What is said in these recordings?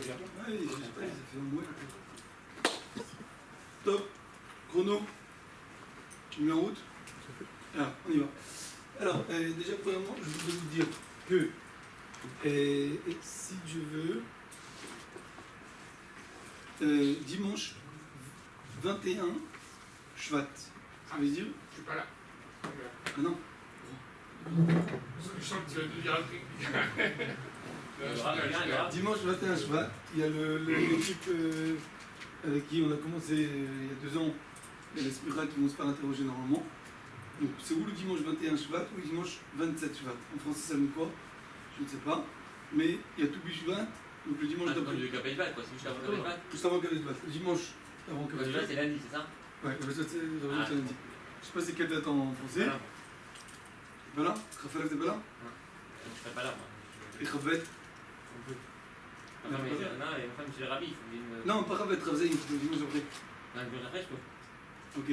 Japon. Ouais, je sais pas, ça fait un mois. Top. Chrono. Tu me mets en route. Alors, on y va. Alors, déjà, premièrement, je voudrais vous dire que si je veux, dimanche 21 Shvat, ça veut dire. Je suis pas là. Ah non. Parce que je sens que tu vas nous dire un truc. Dimanche 21 Shvat, il y a l'équipe avec qui on a commencé il y a 2 ans, les Spirat qui vont se faire interroger normalement. Donc c'est où le dimanche 21 Shvat ou le dimanche 27 Shvat? En français ça donne quoi? Je ne sais pas. Mais il y a Toubi Shvat, donc le dimanche d'après. Du Kapelvat, quoi, c'est juste avant Kapelvat. Juste avant Kapelvat. Le dimanche avant Kapelvat. C'est lundi, c'est ça? Ouais, c'est lundi. Je sais pas c'est quelle date en français. Voilà. Raphaël, t'es pas là? Je serai pas là, moi. Et Ravet? Ma femme, c'est le rabbi. Non, pas Ravet, Ravzei, le dimanche après. Non, le dimanche après, je peux. Ok.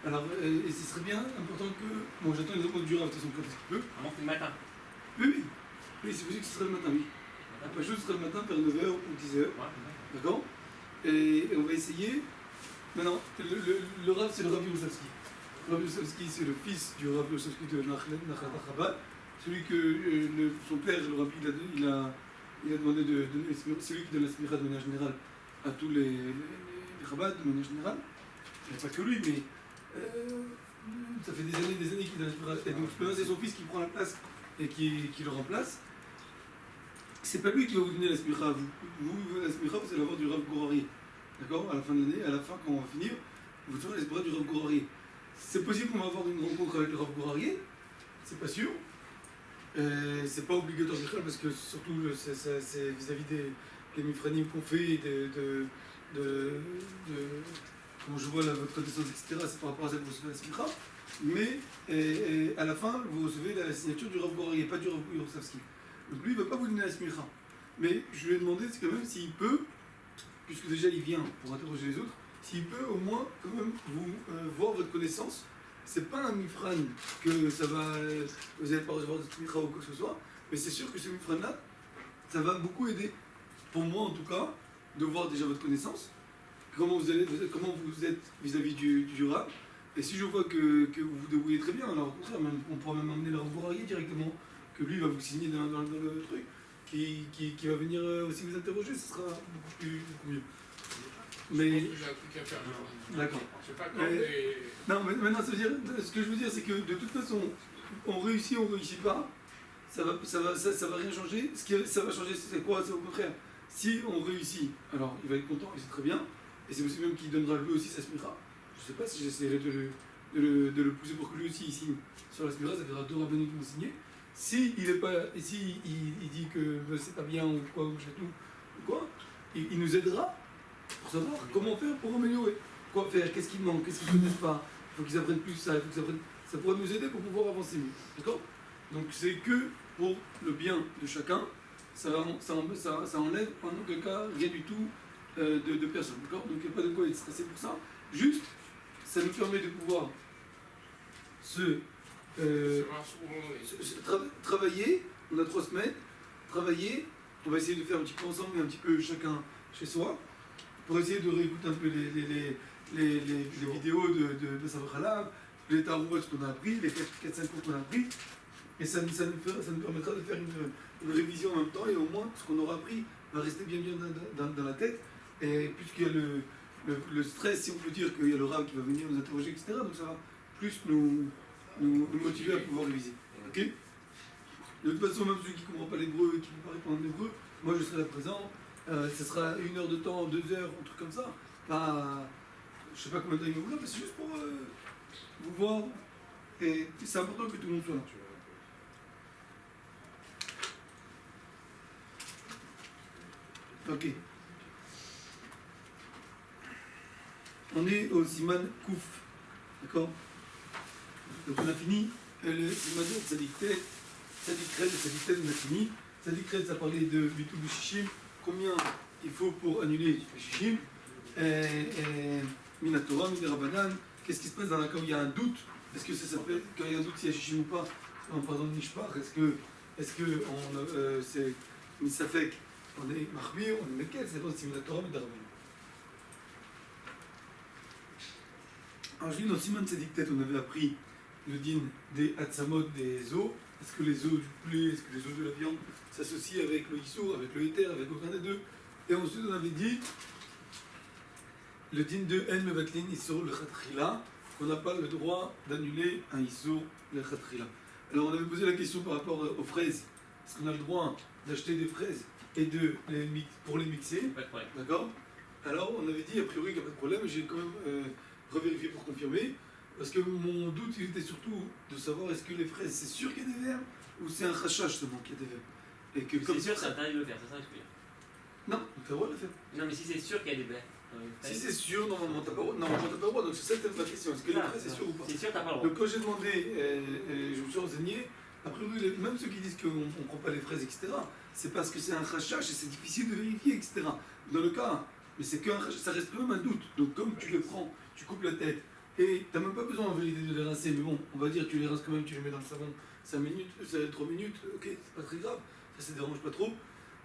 Alors, et ce serait bien important que. Bon, j'attends les autres du Rav, de toute façon, quand est-ce qu'il peut. Avant, c'est le matin. Oui, c'est possible que ce serait le matin, oui. Pas juste, ce serait le matin vers 9h ou 10h. Ouais, d'accord. Et on va essayer. Maintenant, le Rav, c'est le Rav Yerushavsky. Le Rav Yerushavsky, c'est le fils du Rav Yerushavsky de Nachat Chabad. Celui que son père, le Rabbi, il a demandé de donner, celui qui donne la smicha de manière générale à tous les Chabad de manière générale. Il n'y a pas que lui, mais ça fait des années qu'il donne la smicha. Et donc maintenant c'est son fils qui prend la place et qui le remplace. C'est pas lui qui va vous donner la smicha à vous. Vous, la smicha, vous allez avoir du Rav Gourari. D'accord. À la fin de l'année, à la fin, quand on va finir, vous aurez la smicha du Rav Gourari. C'est possible qu'on va avoir une rencontre avec le Rav Gourari. C'est pas sûr. C'est pas obligatoire parce que surtout c'est vis-à-vis des mifranim qu'on fait, comment je vois là, votre connaissance, etc. C'est par rapport à ça que vous recevez la smicha. Mais à la fin, vous recevez la signature du Rav Gourari et pas du Rav Yerushavsky. Donc lui, il ne va pas vous donner la smicha. Mais je lui ai demandé quand même s'il peut, puisque déjà il vient pour interroger les autres, s'il peut au moins quand même vous voir votre connaissance. C'est pas un mifran que ça va, vous n'allez pas recevoir de smicha ou quoi que ce soit, mais c'est sûr que ce mifran-là, ça va beaucoup aider, pour moi en tout cas, de voir déjà votre connaissance, comment vous êtes vis-à-vis du Rav. Et si je vois que vous vous débrouillez très bien, alors au contraire, on pourra même emmener le Rav Gourari directement, que lui va vous signer dans le truc, qui va venir aussi vous interroger, ce sera beaucoup mieux. Mais j'ai un truc à faire. D'accord. Je sais pas quand, mais. Non, mais maintenant, ça veut dire, ce que je veux dire, c'est que de toute façon, on réussit pas, ça va rien changer. Ce qui ça va changer, c'est quoi? C'est au contraire. Si on réussit, alors il va être content, et c'est très bien, et c'est possible même qu'il donnera lui aussi sa smicha. Je sais pas si j'essaierai de le pousser pour que lui aussi il signe sur la smicha, ça fera 2 rabbinés qui vont signer. Si il est pas, et si il dit que c'est pas bien ou quoi, ou tout, ou quoi, il nous aidera pour savoir comment faire pour améliorer. Quoi faire, qu'est-ce qu'il manque, qu'est-ce qu'ils ne connaissent pas, il faut qu'ils apprennent plus ça, il faut qu'ils apprennent. Ça pourra nous aider pour pouvoir avancer mieux. D'accord? Donc c'est que pour le bien de chacun, ça enlève en aucun cas rien du tout de personne. D'accord? Donc il n'y a pas de quoi être stressé pour ça. Juste, ça nous permet de pouvoir travailler. On a 3 semaines, travailler. On va essayer de faire un petit peu ensemble, mais un petit peu chacun chez soi, pour essayer de réécouter un peu les vidéos de Savachala, les tarots qu'on a appris, les 4-5 cours qu'on a appris, et ça nous permettra de faire une révision en même temps, et au moins ce qu'on aura appris va rester bien dans la tête, et puisqu'il y a le stress, si on peut dire qu'il y a le Rav qui va venir nous interroger, etc., donc ça va plus nous motiver à pouvoir réviser. Ok? De toute façon, même celui qui ne comprend pas l'hébreu et qui ne peut pas répondre en hébreu, moi je serai là présent. Ce sera 1 heure de temps, 2 heures, un truc comme ça. Pas, je sais pas combien de temps il va vouloir, mais c'est juste pour vous voir. Et c'est important que tout le monde soit là. Ok. On est au Siman Kouf. D'accord? Donc on a fini. Le Siman Tzadikret, Tzadikret, on a fini. Tzadikret, ça parlait de Bitul Shishim. Combien il faut pour annuler les Shishim. Minatora, Minerabanan. Qu'est-ce qui se passe dans la cas où il y a un doute? Est-ce que ça s'appelle, quand il y a un doute s'il y a Shishim ou pas, en parlant de Nishpach, est-ce que c'est Misafek on est Mahmir, on est Mekel, ça dépend si on est Torah ou Darabon. Alors je dis dans Siman Tzadik Tet, on avait appris le din des Hatzamot des os. Est-ce que les os du poulet, est-ce que les os de la viande s'associent avec le Issour, avec le Éther, avec aucun des deux? Et ensuite on avait dit le din de En Mevatlin Issour le Khatrila, qu'on n'a pas le droit d'annuler un Issour le Khatrila. Alors on avait posé la question par rapport aux fraises. Est-ce qu'on a le droit d'acheter des fraises et pour les mixer? Pas de problème. D'accord? Alors on avait dit a priori qu'il n'y a pas de problème, j'ai quand même revérifié pour confirmer, parce que mon doute il était surtout de savoir est-ce que les fraises c'est sûr qu'il y a des vers ou c'est un rachage seulement qu'il y a des vers. Et que comme C'est sûr, c'est interdit de le faire, c'est ça que je veux dire. Non, t'as le droit de le faire. Non, mais si c'est sûr qu'il y a des vers. Si c'est sûr, normalement t'as pas le droit. Normalement t'as pas le droit, donc c'est ça ma question. Est-ce que les fraises c'est sûr ou pas? C'est sûr, t'as pas le droit. Donc quand j'ai demandé, je me suis renseigné, a priori même ceux qui disent qu'on ne prend pas les fraises, etc., c'est parce que c'est un rachage et c'est difficile de vérifier, etc. Dans le cas, mais c'est qu'un rachage, ça reste quand même un doute. Donc comme tu les prends, tu coupes la tête, et tu n'as même pas besoin en vérité de les rincer, mais bon, on va dire tu les rinces quand même, tu les mets dans le savon 5 minutes, 3 minutes, ok, c'est pas très grave, ça dérange pas trop,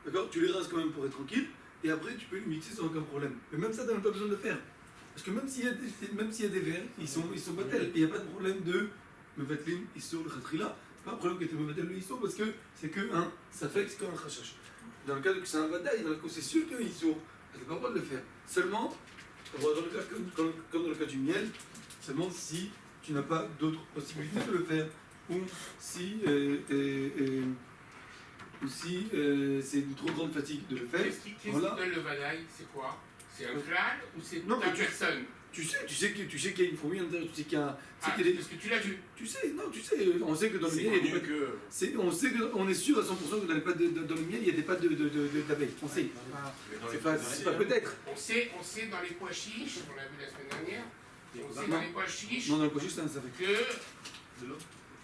d'accord? Tu les rinces quand même pour être tranquille, et après tu peux les mixer sans aucun problème. Mais même ça, tu n'as même pas besoin de le faire. Parce que même s'il y a des verres, ils sont battels, et il n'y a pas de problème de mevatlin, issour, le khatrila, pas de problème que tu mevatel le issour, parce que c'est que un, ça fait que c'est qu'un rachach. Dans le cas que c'est un vadaï, dans le cas c'est sûr qu'il y a un issour, tu n'as pas le droit de le faire. Seulement, dans le cas, comme dans le cas du miel, seulement si tu n'as pas d'autres possibilités de le faire, ou si, c'est une trop grande fatigue de le faire. Qu'est-ce qui Voilà. donne le vadaï? C'est quoi? C'est un clan ou c'est Non, ta mais personne? Tu sais qu'il y a une fourmi à l'intérieur, tu sais qu'il y a, Ah, qu'il y a des- parce que tu l'as vu. tu sais, on sait que dans le C'est miel, il y a des connu pattes- que. on sait qu'on est sûr à 100% que dans, dans le miel, il y a des pattes d'abeilles. On sait. Mais dans C'est les pas, fraises c'est aussi, pas hein. peut-être. On sait dans les pois chiches, on l'a vu la semaine dernière, on sait Non. dans les pois chiches Non, dans le cochon, c'est un savec. que. De l'eau.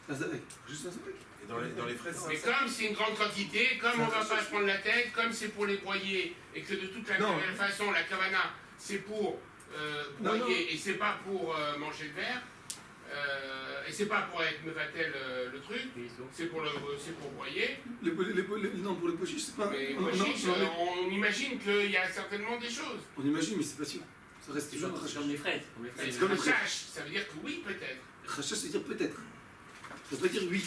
Un savec. Juste un savec. Et dans les fraises, Mais c'est un comme c'est une grande quantité, comme on va pas se prendre la tête, comme c'est pour les broyer, et que de toute la Non. même façon, la cavana, c'est pour Non, broyer, et c'est pas pour manger le verre, et c'est pas pour être mevatel le truc, Oui, c'est bon. c'est pour broyer. Non, pour les pochiches, c'est pas. Mais non, pois non, chiches, non, mais- on imagine qu'il y a certainement des choses. on imagine, mais c'est pas sûr. Ça reste C'est toujours un comme rachage. les fraises. Comme les Mais fraises. comme les fraises. rachage, ça veut dire que oui, peut-être. Rachage, c'est dire peut-être. Ça veut pas dire oui.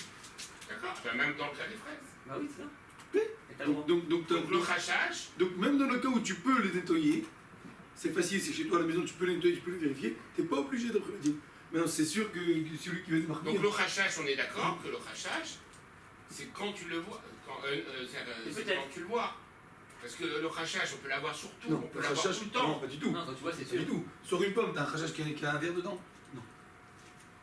D'accord. Ben, même dans le cas des fraises. Bah oui, c'est ça. Oui. Et t'as le droit. Donc le rachage, Donc même dans le cas où tu peux les nettoyer, c'est facile, c'est chez toi à la maison, tu peux les nettoyer, tu peux les vérifier, t'es pas obligé d'après le din. Maintenant c'est sûr que celui qui va te marquer. donc le rachage, on est d'accord que le rachage, c'est quand tu le vois, c'est peut-être. quand tu le vois. Parce que le rachage, on peut l'avoir sur tout, Non, on peut le l'avoir rachage, tout le non, temps. pas du tout. Non, quand tu vois, c'est Pas sûr. du tout. Sur une pomme, t'as un rachage qui a un verre dedans? Non.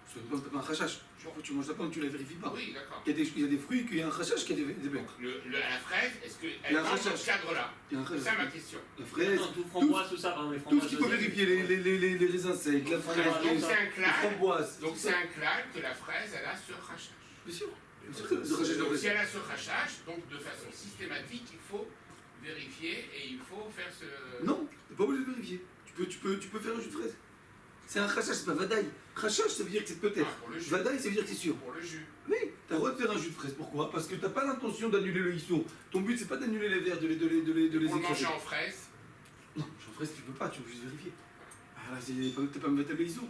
Sur une pomme, t'as pas un rachage. Tu manges la pomme, tu la vérifies pas. Oui, d'accord. Il y a des fruits qu'il y a un rachage qui a des verres. Donc la fraise, est-ce Il y qu'elle a un rentre dans rachage. ce cadre-là? Il y a un C'est rachage. ça ma question. La fraise, Attends, tout framboise, tout ça, par exemple, les tout framboises. ce qu'il faut vérifier, les raisins secs, la fraise, Donc les c'est un clan, framboises. donc tout c'est ça. un clan que la fraise, elle a ce rachage. Bien sûr. Bien sûr que le rachage de Donc fraise. si elle a ce rachage, donc de façon systématique, il faut vérifier et il faut faire ce... Non, t'es pas obligé de vérifier. Tu peux faire un jus de fraise. C'est un rachage, c'est pas vadaï. Rachage, ça veut dire que c'est peut-être. Ah, pour le jus. Vadaï, ça veut dire que c'est sûr. Pour le jus. Oui, t'as le droit de faire un jus de fraise. Pourquoi? Parce que t'as pas l'intention d'annuler le issour. Ton but, c'est pas d'annuler les verres, de les Pour le manger écraser. en fraise, Non, en fraise, tu peux pas, tu peux juste vérifier. Ah là, t'es pas mettre le issour.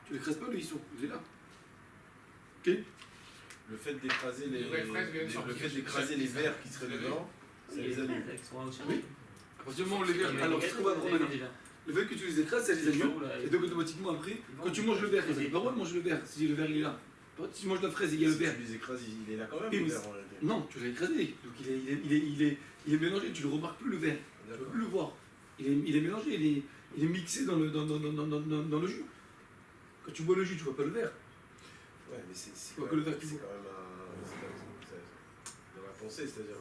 Tu l'écrases pas le issour, il est là. Ok? Le fait d'écraser Les vraies fraises viennent sortir. le fait d'écraser les verres qui seraient dedans, ça Oui, les les annule. fraises, elles sont aussi. Oui. À partir du moment où les verres. Mais Alors, les qu'est-ce qu'on va gâteaux, apprendre maintenant? déjà. Le fait que tu les écrases, ça les annule. Et donc, automatiquement, après, quand tu manges le verre, t'as pas le droit de manger le verre si le verre il est là. Si tu manges la fraise et il y a le Si verre. tu les écrases, il est là quand même, Oui, le mais verre en réalité. Non, tu l'as écrasé. Donc il est mélangé, tu ne le remarques plus le verre. Tu ne peux D'accord. plus le voir. Il est mélangé, il est mixé dans le jus. Quand tu bois le jus, tu vois pas le verre. Ouais, mais c'est Faut quand que le même verre qui boit. dans la pensée, c'est-à-dire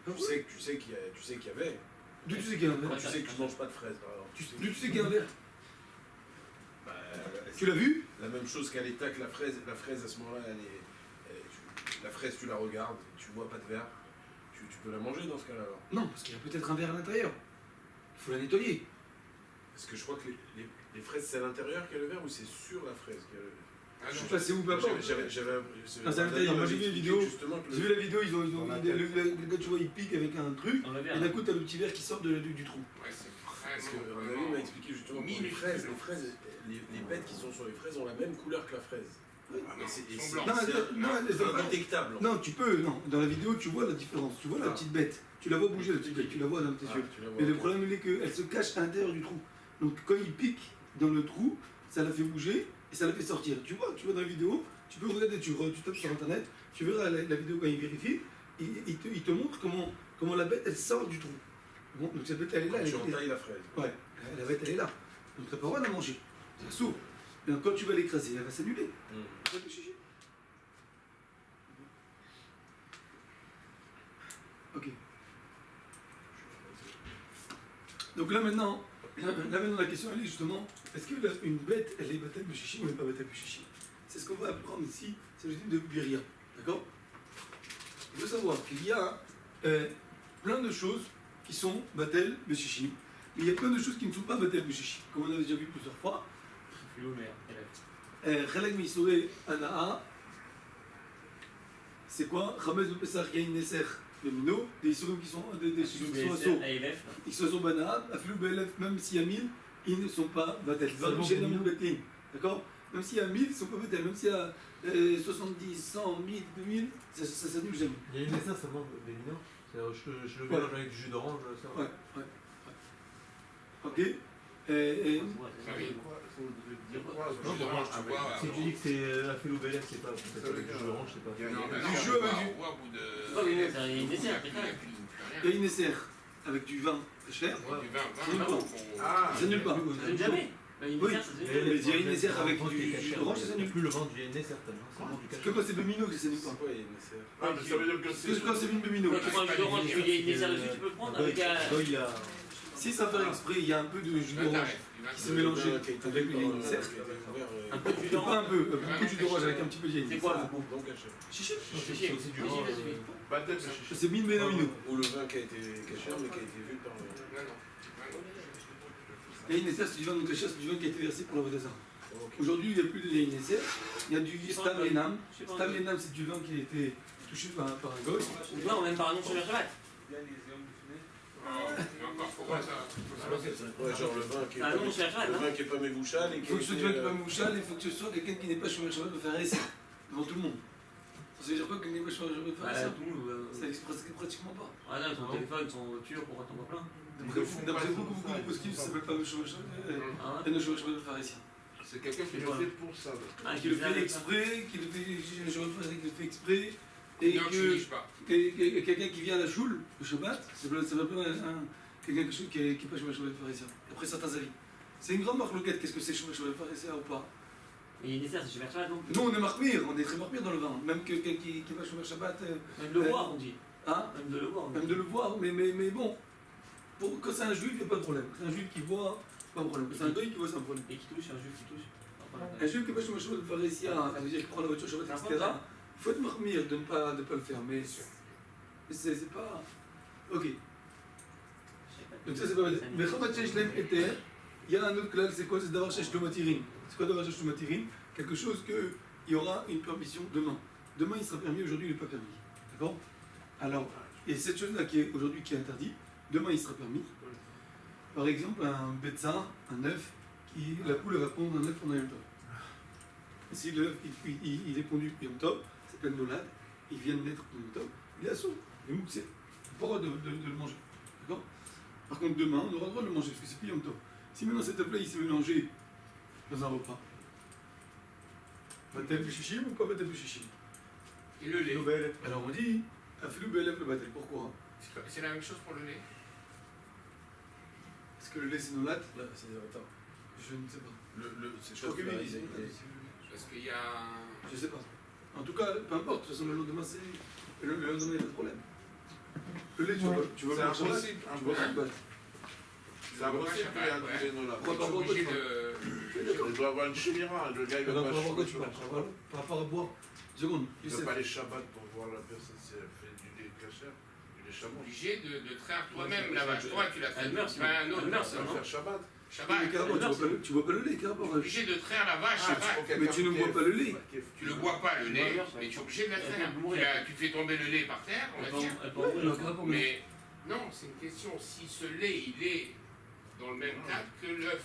Ah tu sais qu'il y avait, D'où tu sais qu'il y a un verre? tu sais que tu manges pas de fraises par exemple. D'où tu sais qu'il y a un verre? Bah, Tu l'as vu? la même chose qu'à l'état que la fraise à ce moment-là, la fraise tu la regardes, tu vois pas de verre, tu peux la manger dans ce cas-là alors. Non, parce qu'il y a peut-être un verre à l'intérieur. Il faut la nettoyer. Parce que je crois que les fraises c'est à l'intérieur qu'il y a le verre ou c'est sur la fraise qu'il y a le verre. Je sais pas c'est où, peu importe. J'avais Ah, c'est à l'intérieur. Moi, j'ai vu une vidéo. justement que J'ai vu la vidéo, le gars, tu vois, il pique avec un truc, Dans le et verre. d'un coup, t'as le petit verre qui sort du trou. Ouais, c'est Parce que vraiment, Randami m'a expliqué justement que Mille les fraises, les bêtes qui sont sur les fraises ont la même couleur que la fraise. Oui. Et c'est Ils sont blancs. Non, indétectable. non, tu peux, non. Dans la vidéo, tu vois la différence. Tu vois la petite bête. Tu la vois bouger, la petite bête. Tu la vois dans tes yeux. Mais le problème, il est qu'elle se cache à l'intérieur du trou. Donc, quand il pique dans le trou, ça la fait bouger et ça la fait sortir. Tu vois dans la vidéo, tu peux regarder, tu tapes sur internet, tu verras la vidéo quand il vérifie, il te montre comment la bête, elle sort du trou. Bon, donc cette bête, elle est là. Tu entailles la fraise. Ouais, la bête, elle est là. Donc, t'as pas le droit de la manger. Ça s'ouvre. Et donc, quand tu vas l'écraser, elle va s'annuler. Ok. Donc là maintenant, la question elle est justement, est-ce qu'une bête, elle est Batel Beshishi ou elle n'est pas Batel Beshishi? C'est ce qu'on va apprendre ici, c'est le thème de Biria. D'accord? Il faut savoir qu'il y a plein de choses qui sont Batel Beshishi, mais il y a plein de choses qui ne sont pas Batel Beshishi, comme on avait déjà vu plusieurs fois. Chalak Misouré Anaa, c'est quoi? Ramez de Pessah Yain Neser. Les minots, des Isurim qui sont assauts, ils se sont banab, Afilou Belef, même s'il y a 1000, ils ne sont pas batel. D'accord? Même s'il y a 1000, ils ne sont pas batel. Même s'il y a 70, 100, 1000, 2000, ça s'annule jamais. Il y a une essence seulement des mineurs. Je le mélange avec du jus d'orange, ça. Ouais. Ok? Et Si tu dis que c'est la ou Belef, c'est pas peut-être avec du jus d'orange, c'est pas. Du jeu avec Il y a une dessert, il y a une SR avec du vin cher, Ah, ça s'annule pas. ça s'annule jamais. Une Oui. dessert, ça s'annule Mais jamais. il y a une SR avec du jus d'orange, ça s'annule. Plus le vent du NS, certainement. C'est vraiment du Que quand c'est Bemino que ça s'annule pas. C'est quoi, il y a une SR? Ah, mais ça veut dire que Parce que quand c'est une Bemino. Quand tu prends un jus d'orange, il y a une dessert dessus, tu peux le prendre avec un. il a. Si sans faire exprès, il y a un peu de jus d'orange qui s'est mélangé avec une SR. Un peu de jus Pas d'orange. un peu, beaucoup de jus d'orange avec un petit peu de C'est quoi le goût? Donc caché. Chichi. C'est aussi du vin. C'est 1000 Ménomino. Ou le vin qui a été caché, mais qui a été vu par le. Il y a une SR, c'est du vin donc caché, c'est du vin qui a été versé pour la Vodazar. Ok. Aujourd'hui, il n'y a plus de INSR, il y a du Stam Lenam. Stam Lenam, c'est du vin qui a été touché par un goy. Non, même par un nom sur le Shabbat. Ouais, genre le vin qui est Ah non, c'est le vin qui est pas mévouchal et Il qui faut que ce soit du vin qui n'est pas mouchal, il faut que ce soit quelqu'un qui n'est pas chômeur de faire essai devant tout le monde. Ça veut dire quoi quelqu'un qui n'est pas chômeur de faire essai? Tout le monde. Ça n'existe pratiquement pas. Ah non, ton téléphone, son voiture, pour t'en plein. D'après beaucoup de positives, ça s'appelle pas chômeur Ah de faire essai. C'est quelqu'un qui est fait pour ça. ouais. Qui le fait exprès, qui le fait exprès, et Non, tu que niches pas. quelqu'un qui vient à la choule, le Shabbat, ça peut être quelqu'un qui n'est pas chômeur de pharisien, après certains avis. C'est une grande marque loquette, qu'est-ce que c'est chômeur de pharisien ou pas? Et une dessert, c'est super Shabbat, non? Nous on est marquemire, on est très marquemire dans le vin, même quelqu'un qui n'est pas chômeur Shabbat. Même de le voir, on dit. Hein? Même de le voir. Même de le voir, mais bon, quand c'est un juif, il n'y a pas de problème. C'est un juif qui voit, c'est pas un problème. C'est un goy qui voit, c'est un problème. Et qui touche, un juif qui touche. Un juif qui n'est pas chômeur de pharisien, ça veut dire qu'il prend la voiture Shabbat, etc. Il faut être marquemire de ne pas le faire, mais c'est pas. Ok. Donc ça c'est pas mal. Mais Chabad Shesh Lem Eter, il y a un autre clal, c'est quoi? C'est d'avoir Shesh Lomatirin. C'est quoi d'avoir Shesh Lomatirin? Quelque chose qu'il y aura une permission demain. Demain il sera permis, aujourd'hui il n'est pas permis. D'accord? Alors, et cette chose-là qui est aujourd'hui qui est interdite, demain il sera permis. Par exemple, un betza, un œuf, la poule elle va pondre un œuf pendant Yom Tov. Si l'œuf il est pondu Yom Tov, ça s'appelle Nolad, il vient de naître Yom Tov, il est assaut, il est mouxé. On n'a pas le droit de le manger. D'accord? Par contre, demain, on aura le droit de le manger parce que c'est plus Yom Tov. Si maintenant cet œuf-là il s'est mélangé dans un repas, Batel B'Shishim ou pas Batel B'Shishim? Et le lait. Alors on dit, Afilou Be'elef le Batel. Pourquoi? C'est la même chose pour le lait. Est-ce que le lait c'est Nolad? Là, attends. Je ne sais pas. C'est Je crois que oui, Parce qu'il y a. je sais pas. En tout cas, peu importe, de toute façon le lendemain c'est. Le lendemain il n'y a pas de problème. Le lait, tu vas C'est manger Shabbat, impossible. tu vas Shabbat. C'est impossible qu'il y ait un dilemme là. Pourquoi pas boire obligé quoi, de. Il doit avoir une chimira. Le gars, il Alors, va par rapport à quoi pas tu chauffer parles? sur la Shabbat. Par rapport à boire. Seconde, Il tu ne sais. peut pas aller Shabbat pour voir la personne si elle fait du lait cachère, du lait Shabbat. obligé de traire toi-même la vache. Toi, tu la traites, Elle meurt, c'est pas un autre. elle meurt, Ça va faire Shabbat. Shabbat, Mais carrément, tu bois pas le lait, carrément. tu es obligé de traire la vache, Ah, Shabbat. Mais tu ne bois pas le lait. Tu le bois pas, le Tu lait, bois, mais tu es obligé de la Elle traire. peut mourir. Tu fais tomber le lait par terre, on va dire. Elle peut en mourir. Non, carrément, mais Mais non, c'est une question. Si ce lait, il est dans le même cadre que l'œuf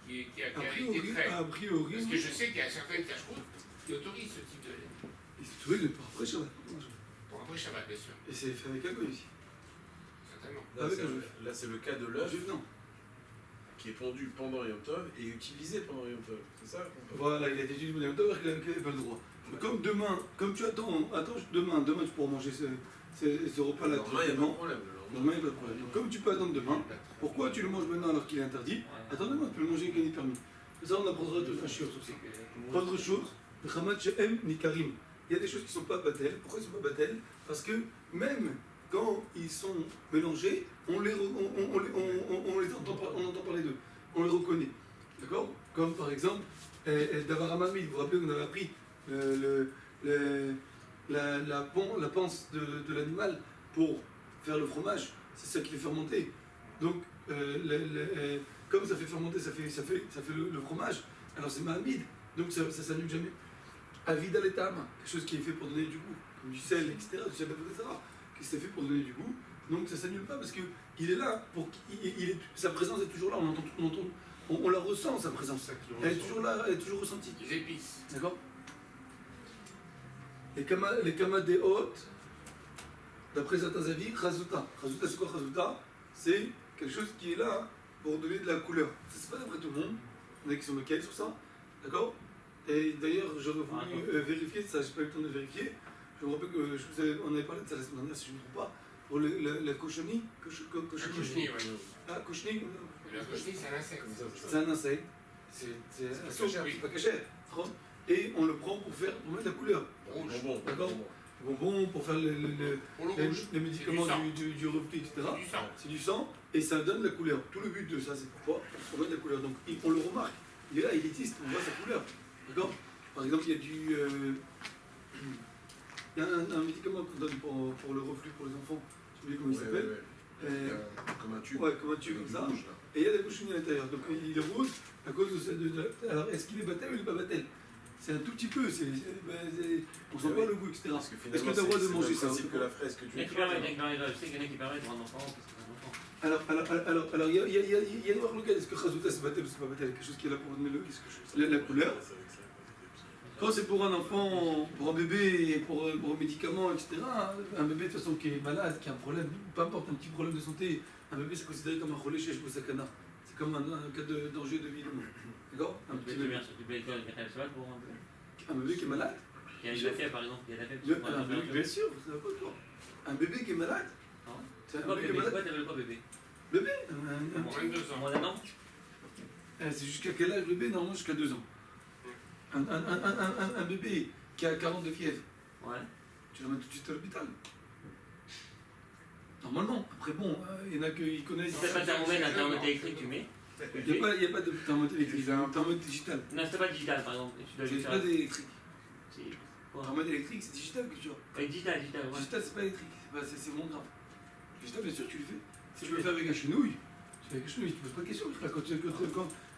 qui a été trait. a priori, Parce que je sais qu'il y a certaines cache-routes qui autorisent ce type de lait. il se trouvait le par après Shabbat. Pour après Shabbat, bien sûr. Et c'est fait avec un goy aussi. Certainement. Là, c'est le cas de l'œuf Juif, non. qui est pondu pendant Yom Tov et utilisé pendant Yom Tov. C'est ça qu'on peut- Voilà, il a été utilisé pendant Yom Tov alors qu'il n'avait pas le droit. Mais comme demain, comme tu attends demain tu pourras manger ce repas-là Demain, il n'y a pas de tranquillement. problème. le lendemain. Demain, il n'y a pas de problème. Donc, comme tu peux attendre demain, pourquoi tu le manges maintenant alors qu'il est interdit? Attends demain, tu peux le manger quand il est permis. Ça, on apprendra de un chiot sur ça. Autre chose, Hamad Shehem Nikarim. Il y a des choses qui ne sont pas battelles. Pourquoi ils ne sont pas battelles? Parce que même quand ils sont mélangés, on entend parler d'eux. On les reconnaît. D'accord? Comme par exemple, Davar Hamamid. Vous vous rappelez qu'on avait appris la panse de l'animal pour faire le fromage. C'est ça qui fait fermenter. Donc, comme ça fait fermenter, ça fait le fromage. Alors c'est Mahamid. Donc ça s'annule jamais. Avid al etam, quelque chose qui est fait pour donner du goût, comme du sel, etc., du sel etc., qui s'est fait pour donner du goût. Donc ça s'annule pas parce que il est là, sa présence est toujours là, on la ressent, sa présence. Elle est toujours là, elle est toujours ressentie. Les épices. D'accord? Les kamas des hôtes, d'après certains avis, Chazuta. Chazuta, c'est quoi Chazuta? C'est quelque chose qui est là pour donner de la couleur. Ça, c'est pas d'après tout le monde. Il y en a qui sont locaux sur ça. D'accord? Et d'ailleurs, j'aurais voulu vérifier ça, j'ai pas eu le temps de vérifier. Je me rappelle que on avait parlé de ça la semaine dernière, si je ne me trompe pas, pour la cochonnie. Cochonnie, oui. Ah, cochonnie? La cochonnie, c'est un insecte. C'est un insecte. C'est un cachère, c'est oui. pas cachère. Et on le prend pour mettre de la couleur. Rouge. Bonbon. D'accord? Bonbon, pour faire Pour le rouge. les médicaments C'est du reflux, etc. C'est du sang. C'est du sang et ça donne la couleur. Tout le but de ça, c'est pourquoi on voit de la couleur. Donc on le remarque. Il est là, il existe, on voit sa couleur. D'accord? Par exemple, il y a il y a un médicament qu'on donne pour le reflux pour les enfants. Je sais plus comment il s'appelle. Comme un tube. Ouais, comme un tube comme ça. Rouge, là. Et il y a des cochonnies à l'intérieur. Donc il est rose à cause de cette. Alors est-ce qu'il est battel ou il n'est pas battel? C'est un tout petit peu, on sent pas le goût, etc. Parce que Est-ce que tu as le droit de manger ça? C'est que la fraise que tu Il y en a qui permettent, je sais qu'il y en a qui permettent pour un enfant, parce que c'est un enfant. Alors, il y a une marque locale. Est-ce que Khazouta c'est battel ou c'est pas battel? Quelque chose qui est là pour donner la couleur. Quand c'est pour un enfant, pour un bébé, pour un médicament, etc., un bébé de toute façon qui est malade, qui a un problème, peu importe, un petit problème de santé, un bébé c'est considéré comme un relais chez Sakana. C'est comme un cas de danger de vie de mort. D'accord? Un petit bébé. Tu peux école mettre cheval pour un peu. Un bébé qui est malade. Il y a de la fièvre par exemple, il y a de la fièvre. Un bébé, bien sûr, ça va pas toi. Un bébé qui est malade. C'est un bébé qui est malade. Pourquoi t'appelles pas bébé? Bébé Pour 22 ans. Moins d'un an? C'est jusqu'à quel âge le bébé? Normalement jusqu'à 2 ans. Un bébé qui a 40 de fièvre, Ouais. tu l'emmènes tout de suite à l'hôpital. Normalement. Après bon, il y en a qui connaissent. Si t'as pas de thermomètre, un thermomètre électrique, tu mets. Il n'y a pas de thermomètre électrique, il y a un thermomètre digital. Non, c'est pas digital par exemple. Tu dois C'est juste pas faire. d'électrique. C'est quoi? Thermomètre électrique, c'est digital que tu as. Digital, ouais. Digital, c'est pas électrique. C'est moins grave. Digital, bien sûr, tu le fais. Si tu veux le faire avec un chenouille, tu fais avec un chenouille, tu poses pas de questions.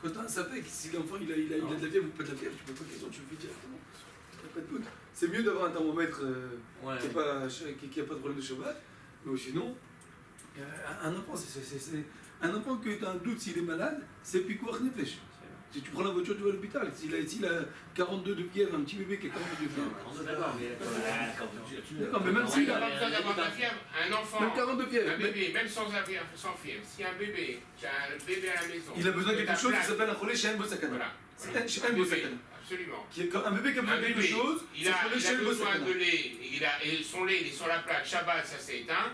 Quand tu as un sapec, si l'enfant il a de la fièvre ou pas de la fièvre, tu poses pas de questions, tu le fais directement. Il n'y a pas de doute. C'est mieux d'avoir un thermomètre Ouais. qui n'a pas de problème de Shabbat, mais sinon, un enfant, un enfant que tu as un doute s'il est malade, c'est pikuach nefesh. Si tu prends la voiture, tu vas à l'hôpital. S'il a 42 de fièvre, un petit bébé qui a 42 de fièvre. On est d'accord, mais. D'accord, mais même Il s'il n'a a pas besoin d'avoir de la fièvre. Un enfant, même 42 de fièvre, un bébé, même sans fièvre, si un bébé qui a un bébé à la maison, il a besoin de et quelque chose qui plaque, s'appelle un relais chez Bosakana. Voilà. C'est un Un bébé, Bosakana. absolument. Un bébé qui a besoin Un de quelque bébé, chose, il c'est a, un relais il a chez besoin Bosakana. de lait, et son lait il est sur la plaque, Shabbat, ça s'est éteint.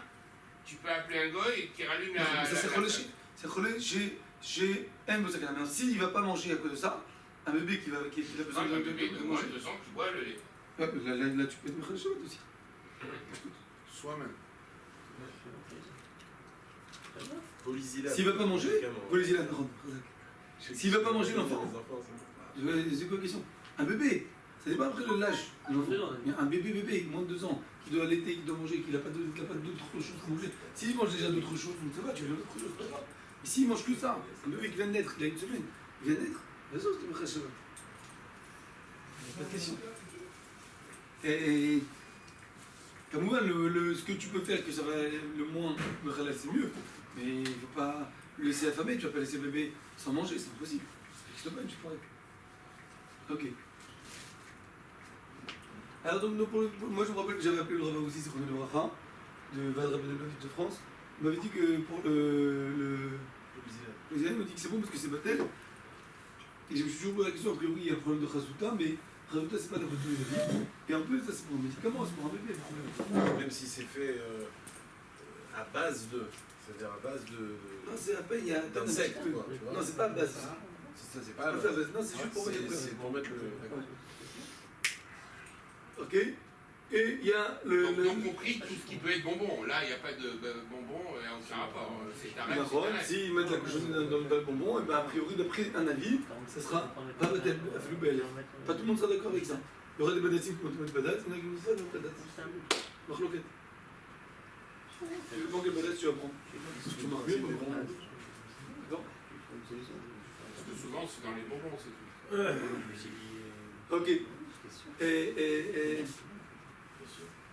Tu peux appeler un goy qui rallume la. Ça, c'est relais chez M. Bosakana. Maintenant, s'il ne va pas manger à cause de ça, un bébé qui a besoin Un bébé de de moins manger, de 2 ans qui boit le lait. là, tu peux te mettre le Shabbat aussi. Soi-même. Polysillable. S'il ne va pas manger, volez-y là, S'il va pas manger, l'enfant. C'est quoi la question? Un bébé, ça dépend après de l'âge de l'enfant. Un bébé, moins de 2 ans, qui doit allaiter, qui doit manger, qu'il n'a pas d'autres choses à manger. S'il mange déjà d'autres choses, donc ça va, tu lui donnes d'autres choses, c'est pas grave. Et s'il mange que ça, un bébé qui vient de naître, il a une semaine, il vient de naître, bien sûr, c'est Mechal Shabbat. Pas de question. Et comme moi, ce que tu peux faire, que ça va le moins Mechal, c'est mieux. Mais il ne faut pas le laisser affamer, tu ne vas pas laisser le bébé sans manger, c'est impossible. C'est pas une chose pareille. Ok. Alors donc, moi je me rappelle que j'avais appelé le rabbin aussi, c'est René Bracha, de Val Rabbi de France. Il m'avait dit que pour le Zéhan, il m'a dit que c'est bon parce que c'est Batel. Et je me suis toujours posé la question, a priori il y a un problème de Chasuta, mais Chasuta c'est pas la photo de la vie. Et en plus ça c'est pour un médicament, c'est pour un bébé. Même si c'est fait à base de. C'est-à-dire à base de. Non, c'est à peine, il y a d'insectes, quoi, tu vois. Non, c'est pas à base. Ça, c'est pas à Non, base. c'est juste pour mettre le C'est pour mettre le. Ok. Et il y a Donc compris tout ce qui peut être bonbon. Là, il n'y a pas de bonbon, aucun rapport. C'est ta règle, c'est ta règle. S'ils mettent la cochonnerie dans le bonbon, et ben a priori, d'après un avis, ça sera pas Batel, Afloubel. Pas tout le monde sera d'accord avec ça. Il y aura des badatim qui vont te mettre badat, il y en a qui vont dire ça, des badatim. Marloquette. Je pense que badat tu vas prendre. Tu marques mieux, mais bon. D'accord. Parce que souvent, c'est dans les bonbons, c'est tout. Ok.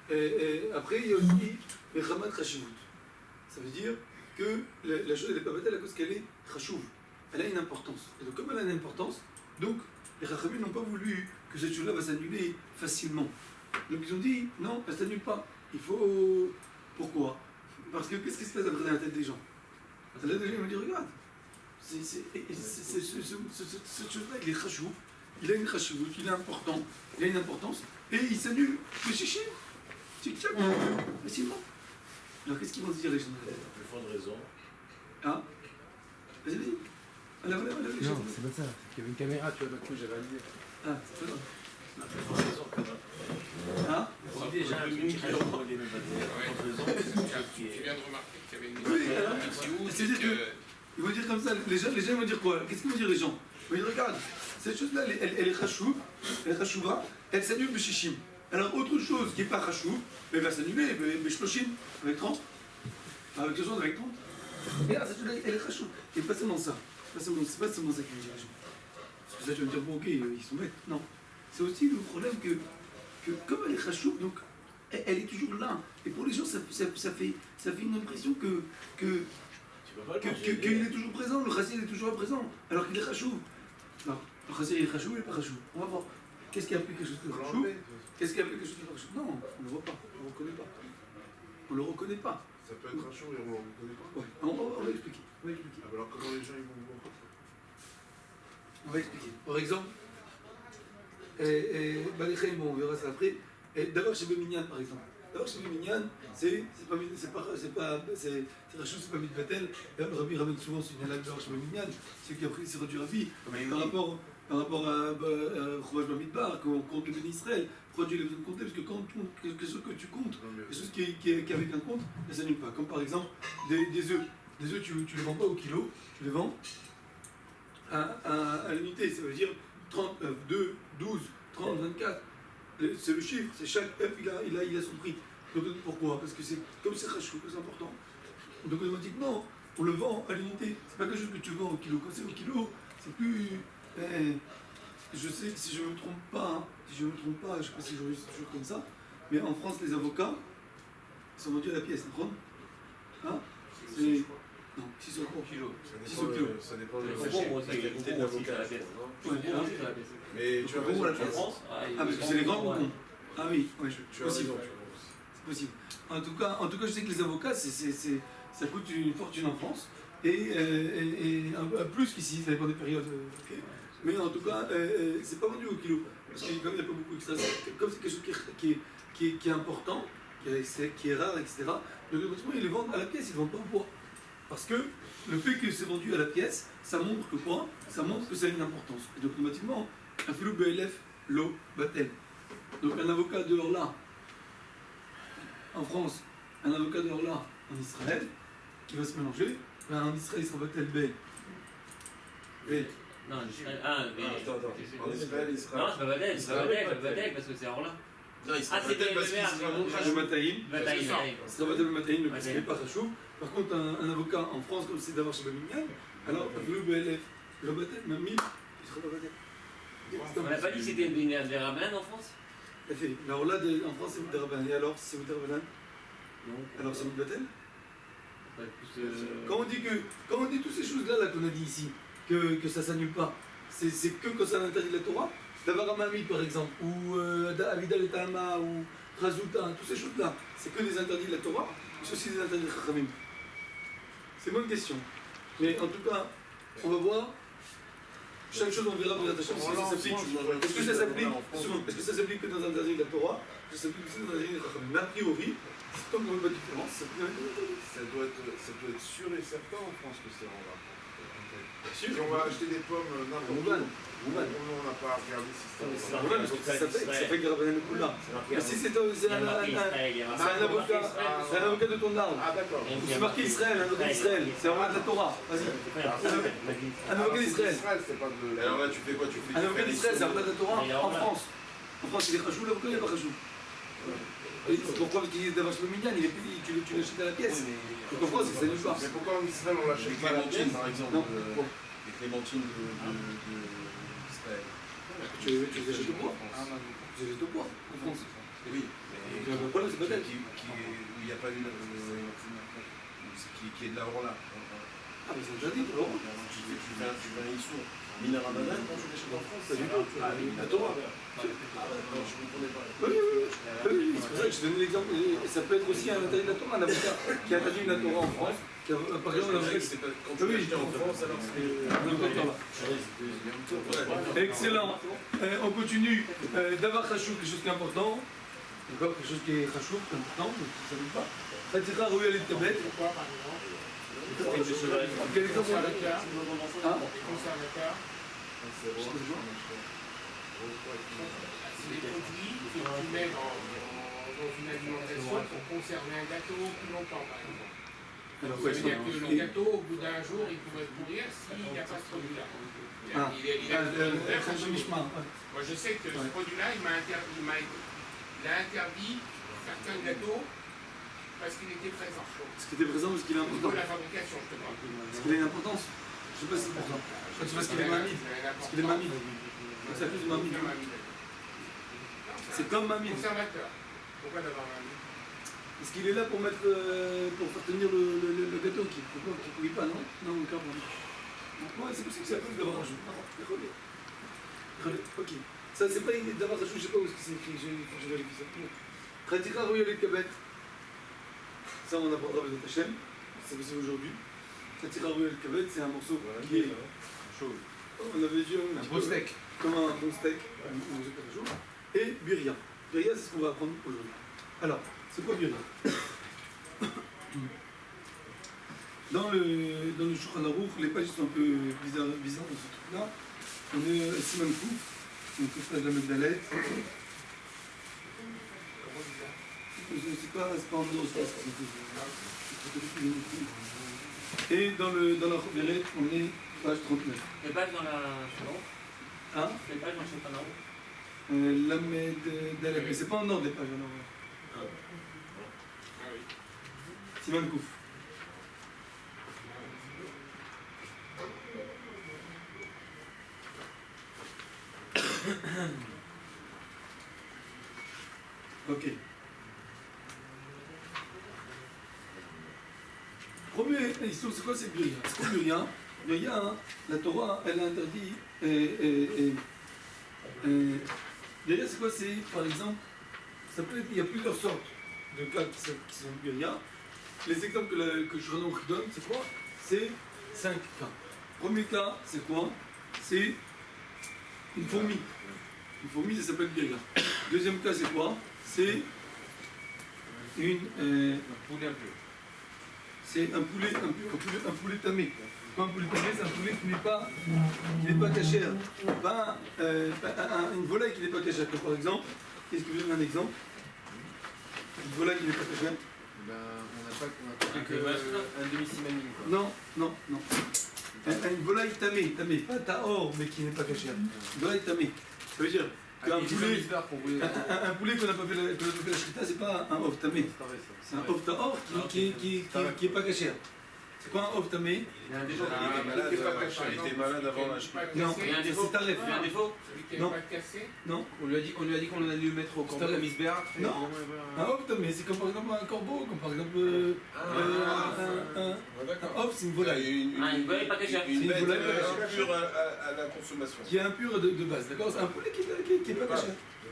Et après, il y a aussi les Ramat Khashivut. Ça veut dire que la chose n'est pas battelle à cause qu'elle est Khashouv. Elle a une importance. Et donc, comme elle a une importance, donc les Chachamim n'ont pas voulu que cette chose-là va s'annuler facilement. Donc, ils ont dit non, elle ne s'annule pas. Il faut. Pourquoi? Parce que qu'est-ce qui se passe après dans la tête des gens? La tête des gens, ils vont dire regarde, cette chose-là, il est Khashouv. Il a une Khashivut, il est important, il a une importance, et il s'annule. Le chichi. Tic-tac, facilement. Alors qu'est-ce qu'ils vont se dire les gens de la tête? Le fond de raison. Ah? Vas-y, vas-y. Allez, les gens. Non, c'est pas ça. Il y avait une caméra, tu vois, j'ai réalisé. Ah, c'est pas grave. Le fond de raison, quand même. Ah? C'est déjà un truc qui rajoute pour les Tu viens de remarquer qu'il y avait une Oui, alors, où c'est-à-dire que ils vont dire comme ça, les gens vont dire quoi? Qu'est-ce qu'ils vont dire les gens? Ils vont dire regarde, cette chose-là, elle est khashouv, elle est khashouva, elle s'annule le shishim. Alors autre chose qui n'est pas khashouv, elle va s'annuler, mais shloshim, avec 30, avec 60, avec 30. Et là, cette chose-là, elle est khashouv. Et pas seulement ça, c'est pas seulement ça qu'ils vont dire les gens. Parce que ça, tu vas me dire, bon ok, ils sont bêtes. Non. C'est aussi le problème que comme elle est khashouv, donc elle est toujours là. Et pour les gens, ça fait une impression qu'il est toujours présent, le chassid est toujours présent, alors qu'il est khashouv. Non, le chassid est khashouv, il n'est pas khashouv. On va voir. Qu'est-ce qui a appelé quelque chose de khashouv? Qu'est-ce qui a appelé quelque chose de khashouv? Non, on ne le voit pas, on ne le reconnaît pas. On ne le reconnaît pas. Ça peut être un show et on ne le connaît pas. Ouais. On va expliquer. Ah, bah alors comment les gens ils vont voir? On va expliquer. Par exemple, on verra ça après. D'abord chez Beminyan, par exemple. D'abord chez Beminyan, c'est Rachou, c'est pas Mitbatel. Le Rabbi ramène souvent ce signal d'abord chez Beminyan, celui qui a pris Sirot du Rabbi, par rapport à Chouvage Bamidbar, qu'on compte le béni Israël. Pourquoi Dieu a besoin de compter? Parce que quand quelque chose que tu comptes, quelque chose qui est avec un compte, ça s'annule pas. Comme par exemple des œufs. Des œufs, tu les vends pas au kilo, tu les vends à l'unité. Ça veut dire 30, 2, 12, 30, 24. C'est le chiffre, c'est chaque œuf, il a son prix. Donc pourquoi? Parce que c'est comme c'est rachou, c'est important. Donc on m'a dit que non, on le vend à l'unité. C'est pas quelque chose que tu vends au kilo. Quand c'est au kilo, c'est plus. Je sais que si je ne me trompe pas, je ne sais pas si j'aurais toujours comme ça, mais en France, les avocats sont vendus à la pièce, hein? C'est. Non, 6 euros au kilo. Ça dépend de la qualité de l'avocat. Mais tu as raison, la pièce. Ah, parce que c'est les grands bonbons. Ah oui, ouais, tu as raison. C'est possible. En tout cas, je sais que les avocats, ça coûte une fortune en France. Et un peu plus qu'ici, ça dépend des périodes. Okay. Mais en tout cas, c'est pas vendu au kilo. Parce qu'il n'y a pas beaucoup extra. Comme c'est quelque chose qui est important, qui est rare, etc. Donc automatiquement, ils les vendent à la pièce, ils ne vendent pas au poids. Parce que le fait que c'est vendu à la pièce, ça montre que quoi? Ça montre que ça a une importance. Et donc automatiquement, un filou BLF, l'eau, batel. Donc un avocat de Orla en France, un avocat de Orla en Israël, qui va se mélanger, en Israël il sera batel B. Non, en Israël. Ah, mais. Attends. En Israël, il sera. Non, c'est pas Badel, parce que c'est Orla. Non, il sera Ah, c'est batel parce le qu'il maire, sera le- mon Le crachou. Mataïm. Bataille, c'est ça. bataille. Ce sera Batel Mataïm, le Ouais, parce qu'il n'est pas Khashou. Par contre, un avocat en France, comme c'est d'avoir chez Babinyan, alors le BLF, le Batel, même il sera pas Batel. On n'a pas dit que c'était une des rabbins en France? Alors là, en France, c'est Moutaraban. Et alors, si c'est Moutaraban, Non. alors c'est Moutbatel. Ouais, plus, Quand on dit toutes ces choses-là là, qu'on a dit ici, que ça s'annule pas, c'est que quand ça interdit la Torah, d'avoir un Mamid par exemple, ou Avidal et Tahama, ou Razouta, toutes ces choses-là, c'est que des interdits de la Torah, ou c'est aussi des interdits de Chachamim? C'est une bonne question. Mais en tout cas, on va voir. Chaque chose, on verra pour Hashem, est-ce que ça s'applique Est-ce que ça s'applique que dans un interdit de la Torah? Est-ce que ça s'applique aussi dans un interdit de Chachamim? Mais a priori, c'est tant qu'on voit pas de différence, ça s'applique dans les Ça doit être sûr et certain en France que c'est en rapport. Si Sûr. on va acheter des pommes n'importe Rouman. où, on n'a pas regardé si c'était en C'est rapport. Ouais, parce que ça fait que Rabbanan le Kula. Mais si c'est un avocat de ton arme, Ah d'accord. c'est marqué Israël, un avocat d'Israël, c'est un avocat de la Torah, vas-y. Un avocat d'Israël. Israël, c'est pas de... Alors là, tu fais quoi? Tu fais Un avocat d'Israël, c'est un avocat de la Torah Il est en en France. En France, il est Khashou, l'avocat, il n'est pas Khashou. Et pourquoi? Parce qu'il est d'avance le Minyan, tu l'achètes à la pièce. Donc en France, c'est une histoire. Mais pourquoi en Israël on Les l'achète pas à la clémentines, pièce? par exemple. Non. Les clémentines d'Israël. Tu les achètes au poids. Tu les achètes au poids en France. Oui. Le problème, c'est peut-être. Où il n'y a pas une. Qui est de l'avant là. Ah, mais c'est interdit, alors. Tu fais un issou. Mina Rabbanan, quand tu l'achètes en France, Pas du tout. Ah, mais la Torah. Je ne comprenais pas. Oui, c'est pour ça que je donnais l'exemple. Et ça peut être aussi un interdit de la Torah, un avocat qui a interdit la Torah en France. Par exemple, un avocat qui Quand tu l'achetais en France, alors c'est. Excellent. On continue. D'avoir Khashou, quelque chose qui est important. Encore quelque chose qui est Khashou, qui est important, donc ça ne veut pas. Khatira Rouya les Tabet. Quel exemple on a? Hein? C'est des produits que tu mets dans une alimentation pour conserver un gâteau plus longtemps, par exemple. Alors, Ça veut dire que le gâteau, au bout d'un jour, il pourrait pourrir s'il n'y a pas ce produit-là. Ah, Moi, je sais que ce produit-là, il a interdit certains gâteaux parce qu'il était présent. Parce qu'il était présent, parce qu'il est important. Pour la fabrication, je te parle. Parce qu'il a une importance. Je ne sais pas si c'est pour ça. Je crois que c'est parce qu'il est mamie. Parce qu'il est mamie. Donc ça cause mamie. C'est comme mamie. Conservateur. Pourquoi d'avoir mamie? Parce qu'il est là pour mettre, pour faire tenir le gâteau qui ne pourrit pas, non? Non, le carbone. Ouais, c'est possible que c'est à cause d'avoir rajouté. Ok. Ça, c'est pas d'avoir rajouté, je sais pas où c'est écrit, il faut que je vérifie ça. Khatira Rouya les Kabet. Ça, on apprendra avec Hachem. C'est possible aujourd'hui. Khatira Rouya les Kabet, c'est un morceau qui est. On avait dit un beau steak. Comme un bon steak, et Biria. Biria, c'est ce qu'on va apprendre aujourd'hui. Alors, c'est quoi Biria? Dans le Shulchan Aruch, les pages sont un peu bizarres dans ce truc-là. On est Siman Kouf, donc page de la Magdalette. C'est pas en ordre, et dans la Choberet, on est page 39. Les pages dans la Shulchan. Hein? Les pages dans le Shulchan. Lamed Dalet, mais c'est pas en ordre des pages alors. Ah oui. Siman Kouf. Ok. Premier histoire, c'est quoi? C'est Biria. C'est quoi Biria? Biria, hein, la Torah, elle a interdit. Biria, c'est quoi? C'est, par exemple, il y a plusieurs sortes de cas qui sont Biria. Les exemples que je donne, c'est quoi? C'est 5 cas. Premier cas, c'est quoi? C'est une fourmi. Une fourmi, ça s'appelle Biria. Deuxième cas, c'est quoi? C'est une. C'est un poulet tamé. Pas un poulet tamé, c'est un poulet qui n'est pas cachère. Pas une volaille qui n'est pas cachère. Par exemple, qu'est-ce que je donne un exemple? Une volaille qui n'est pas cachère. On n'a pas un demi-simamine. Non. Une volaille tamée, pas tahor, mais qui n'est pas cachère. Une volaille tamée. Ça veut dire, qu'un Il est poulet, bizarre pour vous. un poulet qu'on n'a pas fait la shrita, c'est pas un off tamé. C'est un off tahor qui est pas caché. C'est quoi un off tamé? Il y a un défaut. Il était malade avant la Non, Il y a un défaut. c'est tarif. Il y a un défaut. Celui qui Non. n'est pas cassé. Non, On lui a dit qu'on allait lui mettre au corbeau la misbéa. Non. un off tamé, c'est comme par exemple un corbeau, comme par exemple un D'accord. off, c'est une volaille. Ah, une volaille pas cachée. Une bête volaille pure à la consommation. Qui est impur de base, d'accord? C'est un poulet qui est pas caché.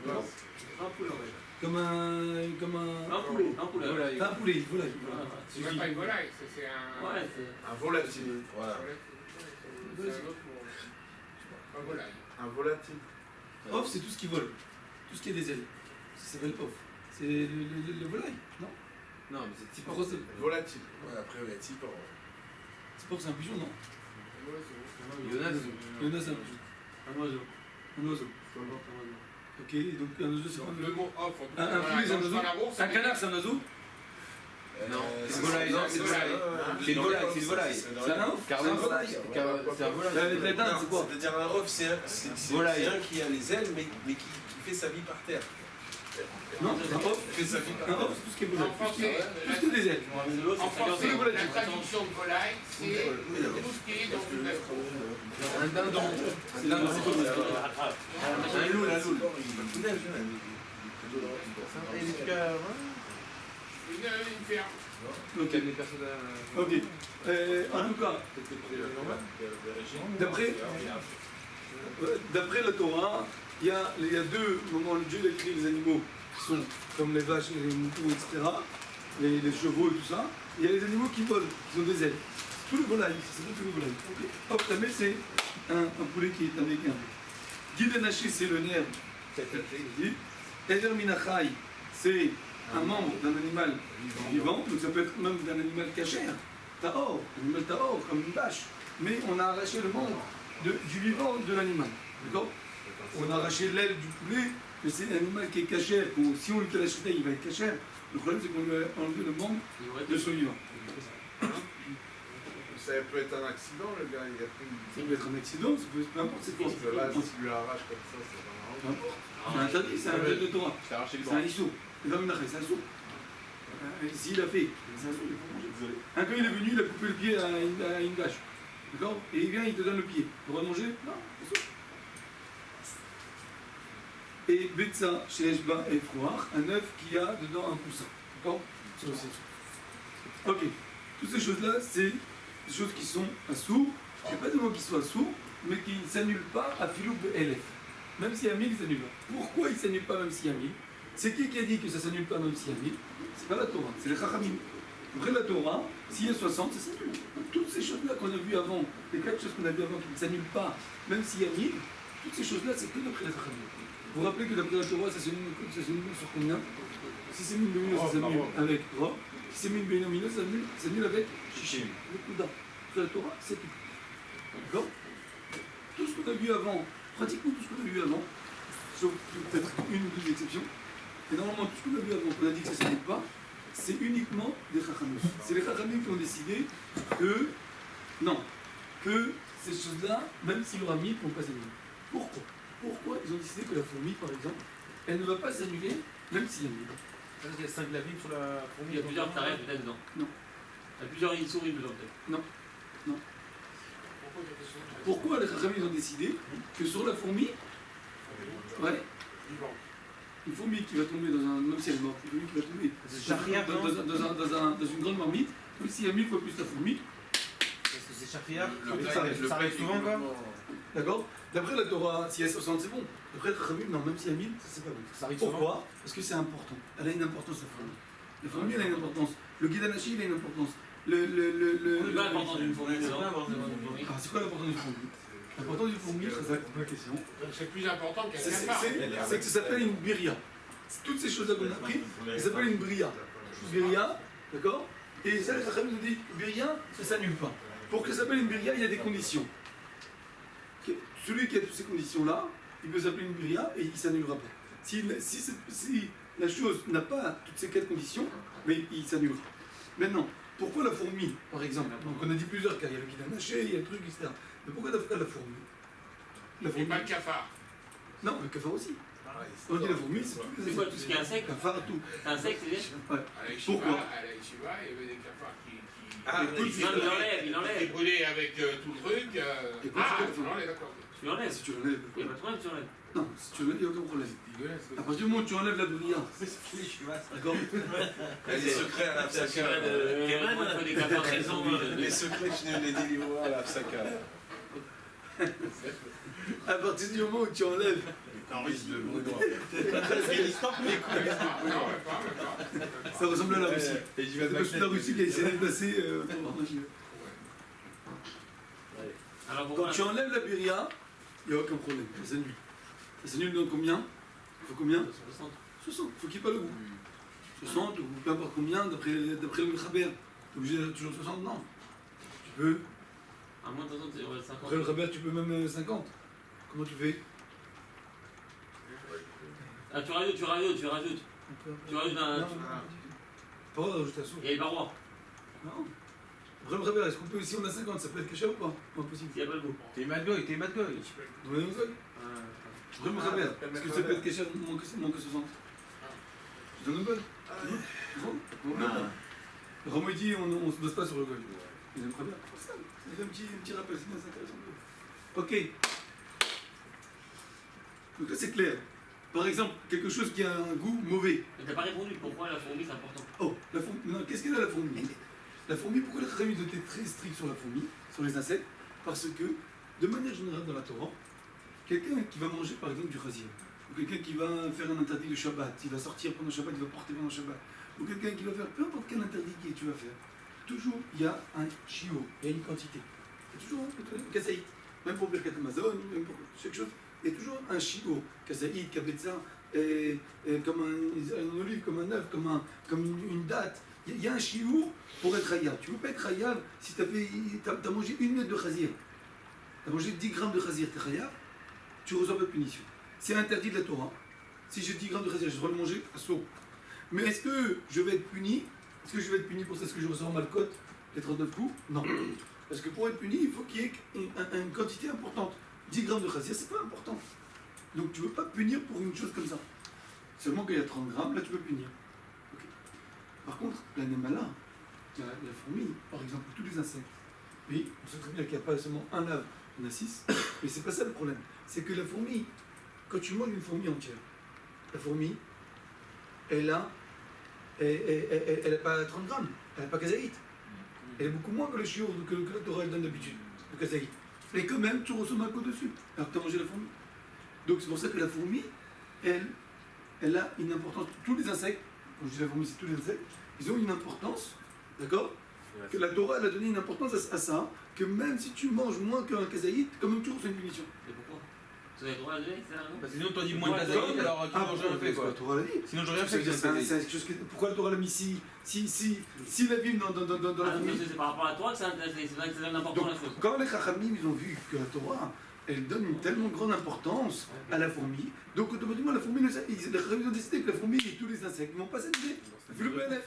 Un poulet, ouais. Comme un Un poulet. Un poulet. Volaille. un poulet, une volaille. C'est même pas une volaille, c'est un. Ouais, c'est. Un volatile. Voilà. C'est un autre mot. Un volaille. Un volatile. Off, c'est tout ce qui vole, tout ce qui a des ailes. Ça s'appelle off. C'est le volaille, non? Non, mais c'est type. Pourquoi c'est Volatile. Ouais, après, il y a type. c'est pas que c'est un pigeon, non? Jonas. Un oiseau, c'est un pigeon. Un oiseau. Un oiseau. Ok, donc un oiseau, c'est quoi Donc le mot off, en tout Un cas, poulet, c'est un dans oiseau. la bourse, Un canard, c'est un oiseau? Non, c'est c'est volaille. non, C'est c'est volaille. volaille. C'est une volaille, c'est une volaille. C'est un off? Car C'est un volaille. c'est un volaille. La dinde, c'est quoi? C'est-à-dire un off, c'est Volaille. un qui a les ailes, mais qui fait sa vie par terre. Non, un off, Qui fait sa vie par un terre. off, c'est tout ce qui est En volaille. français, Tout ce qui a des ailes. en français, la traduction de volaille, c'est tout ce qui est dans une gastro. Un dindon. C'est l'un des quoi? Un loul, un loul. Une ferme. Ok. Les personnes. Ok. En tout cas, d'après la Torah, il y a deux moments où Dieu décrit les animaux qui sont comme les vaches, les moutons, etc., les chevaux et tout ça. Il y a les animaux qui volent, qui ont des ailes. Tous les volailles, c'est tous les volailles. Okay. Hop, tamé, c'est un poulet qui est avec un. Guide naché, c'est le nerf. Eder minachai, c'est un membre d'un animal vivant, donc ça peut être même d'un animal cachère. Tahor, un animal tahor, comme une vache. Mais on a arraché le membre du vivant de l'animal. D'accord? On a arraché l'aile du poulet, mais c'est un animal qui est cachère. Si on lui fait la chita, il va être cachère. Le problème, c'est qu'on lui a enlevé le membre de son vivant. Ça peut être un accident, le gars, il a pris une. Ça peut être un accident, ça peut être peu importe, c'est quoi? Là, si tu lui arraches comme ça, c'est Peu vraiment. importe. C'est interdit, c'est un jet de Torah. Je t'ai arraché le C'est un issour. C'est un sourd. S'il a fait, c'est un sourd, il faut manger. Désolé. Un gars, il est venu, il a coupé le pied à une vache. D'accord? Et il vient, il te donne le pied. Tu pourras manger? Non, c'est sourd. Et Betsa, chez Eshba et Frouar, un œuf qui a dedans un poussin. D'accord? C'est aussi sourd. Ok. Toutes ces choses-là, c'est des choses qui sont à sourd. Il n'y a pas de mot qui soit sourd, mais qui ne s'annulent pas à Philou Elef. Même s'il y a 1000, il ne s'annule pas. Pourquoi il ne s'annule pas même s'il y a 1000? C'est qui a dit que ça ne s'annule pas même s'il y a 1000? C'est pas la Torah, c'est les Chachamim. Après la Torah, s'il y a 60, ça s'annule. Toutes ces choses-là qu'on a vues avant, les 4 choses qu'on a vues avant qui ne s'annulent pas, même s'il y a 1000, toutes ces choses-là, c'est que d'après les Chachamim. Vous vous rappelez que d'après la Torah, ça s'annule sur combien? Si c'est 1000 béninos, ça s'annule avec Rob. Si c'est 1000 béninos, ça s'annule avec Shishim. Le Kouda. Sur la Torah, c'est tout. D'accord? Tout ce qu'on a vu avant, pratiquement tout ce qu'on a vu avant, sauf peut-être une ou deux exceptions, et normalement tout ce qu'on a vu avant, qu'on a dit que ça ne s'annule pas, c'est uniquement des Chachamim. C'est les Chachamim qui ont décidé que, non, que ces choses-là, même s'il y aura 1000, ne vont pas s'annuler. Pourquoi? Pourquoi ils ont décidé que la fourmi, par exemple, elle ne va pas s'annuler, même s'il y a 1000? Il y a 5 lavines sur la fourmi. Il y a plusieurs tarifs peut-être dedans. Non. Il y a plusieurs souris dedans peut-être. Pourquoi les Chachamim ils ont décidé que sur la fourmi, ouais, une fourmi qui va tomber dans un, même si elle est morte, une fourmi qui va tomber dans une grande marmite, même s'il y a 1000 fois plus la fourmi, Parce que c'est Shahriar. Ça arrive souvent, quoi. d'accord? D'après la Torah, s'il y a 60, c'est bon. D'après les Chachamim, non, même s'il y a 1000, ça c'est pas bon. Ça arrive souvent. Pourquoi? Parce que c'est important. Elle a une importance, la fourmi. La fourmi, elle a une importance. Le guidanashi, il a une importance. C'est pas l'importance d'une fourmi dedans. Ah, c'est quoi l'importance du fourmi? L'importance du fourmi, très bonne question. C'est plus important qu'un C'est cafard. que ça s'appelle une biria. Toutes ces choses-là qu'on a appris, ça s'appelle une bria. Biria, d'accord? Et ça, les Chachamim nous dit, biria, ça s'annule pas. Pour que ça s'appelle une biria, il y a des conditions. Celui qui a toutes ces conditions-là, il peut s'appeler une biria et il ne s'annulera pas. Si la chose n'a pas toutes ces 4 conditions, mais il s'annulera. Maintenant, pourquoi la fourmi, par exemple? Donc on a dit plusieurs cas, il y a le guidanaché, il y a le truc, etc. Mais pourquoi la fourmi? La Et fourmi. pas le cafard. Non, le cafard aussi. On dit la fourmi, c'est tous C'est les quoi, tout ce qui est insecte? cafards, tout. C'est insecte, c'est bien? Ouais. À la Pourquoi Yeshiva, il y avait des cafards qui Ah, Écoute, Non, il qui enlève. brûlaient avec tout le truc. Écoute, Ah, c'est non, on est d'accord. Tu l'enlèves. Si tu l'enlèves. Il n'y a pas de problème, tu l'enlèves. Non, si tu l'enlèves, il n'y a aucun problème. Dégueulasse. À partir du moment où tu enlèves la brillante, d'accord? Les secrets à l'Afsaka. Des cafards raison. Les secrets, tu ne les délivreras à l'Afsaka. À partir du moment où tu enlèves, Un risque de Brunois. Non, même pas. ça ressemble à la Russie. Et j'y C'est parce que la Russie qui a essayé de placer. Alors Quand pourquoi? tu enlèves la birria, il n'y a aucun problème, ça s'annule. Ça s'annule dans combien? Il faut combien? 60. 60, il faut qu'il n'y ait pas le goût. 60 ou peu importe combien, d'après le Mechaber. T'es obligé d'aller toujours 60? Non. Tu peux. À moins de 60, c'est 50. Après le Mechaber, tu peux même 50. Comment tu fais? Ah, tu rajoutes un. Non, pas rajouter un sou. Il y a les parois. Non. Après le Mechaber, est-ce qu'on peut, si on a 50, ça peut être caché ou pas? Pas possible. Il n'y a pas le goût. T'es mad goy. Dans les Mozog. Après le Mechaber, est-ce que ça peut être caché moins que 60? Je donne une bonne. Romo dit on ne se bosse pas sur le goal. Il aime très bien. Il fait un petit rappel, c'est bien, c'est intéressant. Ok. Donc là c'est clair. Par exemple, quelque chose qui a un goût mauvais. Mais t'as pas répondu pourquoi la fourmi c'est important. Oh, la fourmi. Non, qu'est-ce qu'elle a la fourmi? La fourmi, pourquoi les Chachamim étaient très stricts sur la fourmi, sur les insectes? Parce que, de manière générale dans la Torah, quelqu'un qui va manger par exemple du chazir, ou quelqu'un qui va faire un interdit de Shabbat, il va sortir pendant Shabbat, il va porter pendant Shabbat, ou quelqu'un qui va faire peu importe quel interdit que tu vas faire, toujours il y a un chiot, il y a une quantité. Il y a toujours un kasaït, même pour Birkat Amazon, même pour chaque chose, il y a toujours un chiot, kasaït, kabetza, comme un olive, comme un œuf, comme une date. Il y a un chiour pour être hayav. Tu ne peux pas être hayav si tu as mangé une mètre de chazir. Tu as mangé 10 grammes de chazir, tu es hayav, tu reçois pas de punition. C'est interdit de la Torah. Si j'ai 10 grammes de chazir, je dois le manger à saut. Mais est-ce que je vais être puni? Est-ce que je vais être puni pour ça? Est-ce que je ressors malcote les 39 coups? Non. Parce que pour être puni, il faut qu'il y ait une quantité importante. 10 grammes de chazir, c'est pas important. Donc tu ne veux pas punir pour une chose comme ça. Seulement qu'il y a 30 grammes, là tu peux punir. Okay. Par contre, la némala, la fourmi, par exemple, tous les insectes, oui, on sait très bien qu'il n'y a pas seulement un lave, on a 6, mais c'est pas ça le problème. C'est que la fourmi, quand tu manges une fourmi entière, la fourmi, elle n'a pas 30 grammes, elle n'a pas kazaït. Elle est beaucoup moins que le chiot que la Torah donne d'habitude, le kazaït. Et quand même, tu reçois un coup dessus, alors que tu as mangé la fourmi. Donc c'est pour ça que la fourmi, elle a une importance. Tous les insectes, quand je dis la fourmi, c'est tous les insectes, ils ont une importance, d'accord? Que la Torah elle a donné une importance à ça, que même si tu manges moins qu'un kazaït, quand même tu reçois une punition. Et pourquoi? Vous avez le droit à donner, c'est la raison? Parce que sinon, t'as dit moins de kazaït, alors qui mange rien fait quoi. La Torah l'a dit. Sinon, j'aurais rien Ça fait veut avec dire, kazaït. c'est quelque chose pourquoi la Torah l'a mis si la Bible dans la Ah, fourmi. c'est par rapport à toi que ça donne important Donc, la chose. quand les Chachamim ils ont vu que la Torah elle donne une tellement grande importance à la fourmi, donc automatiquement la fourmi, les Chachamim ont décidé que la fourmi et tous les insectes ne vont pas s'amuser. Vu le PNF.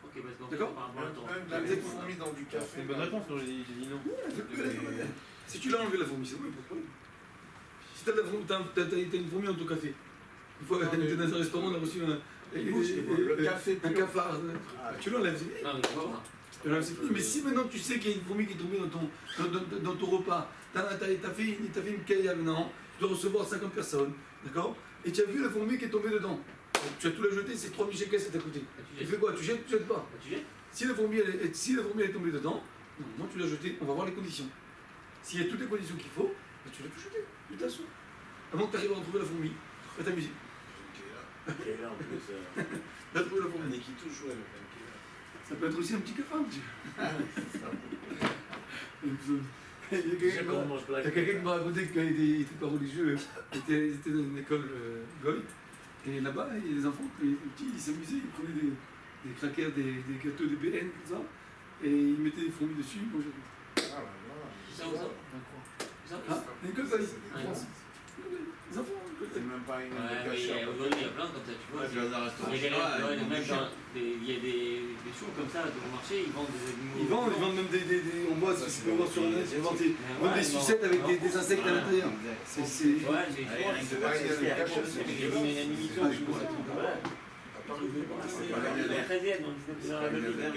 Ok, parce qu'en fait, D'accord. par rapport à la Torah. Même la fourmi dans du C'est café. une bonne réponse, non, j'ai dit non. Si tu l'as enlevé la fourmi, c'est bon, pas de problème. Si t'as une fourmi dans ton café, une fois elle était dans un restaurant, on a reçu Le café un pur. cafard, tu l'enlèves, c'est fini. Non, mais tu vois pas. Tu l'enlèves, c'est fini. Mais si maintenant tu sais qu'il y a une fourmi qui est tombée dans ton repas, t'as fait une caille maintenant, tu dois recevoir 50 personnes, d'accord? Et tu as vu la fourmi qui est tombée dedans. Tu as tout la jeté, c'est 3000 shekels, c'est à côté. Tu fais quoi? Tu jettes, tu jettes pas. Tu jettes? Si la fourmi elle est tombée dedans, non, tu l'as jetée, on va voir les conditions. S'il y a toutes les conditions qu'il faut, ben tu l'as tout jeté, tu t'assois. Avant que tu arrives à retrouver la fourmi, tu vas t'amuser. Là, trouver la fourmi. qui touche, ouais, Ça peut être aussi un petit cafard, monsieur. Il y a quelqu'un qui m'a raconté qu'il n'était pas religieux, il était dans une école goy, et là-bas, il y a des enfants, les petits, ils s'amusaient, ils prenaient des crackers, des gâteaux, des BN, tout ça, et ils mettaient des fourmis dessus, ils mangeaient. Ah là Ça ou ça? Ça? Ah, une école ça, là. les enfants, C'est même pas une Ouais, mais cachette. aujourd'hui il y a plein comme ça, tu vois. Ouais, puis dans un restaurant Il y a des chinois, restaurants, ils même mangent dans- il y a des shows comme ça au marché, ils vendent des animaux. Ils vendent même on voit, si tu peux voir sur Internet, ils vendent des sucettes avec des insectes à l'intérieur. C'est. Ouais, j'ai C'est pareil, il y a des cachots, c'est des animaux, Ah, je vois. voilà. C'est 13e dans le 19e.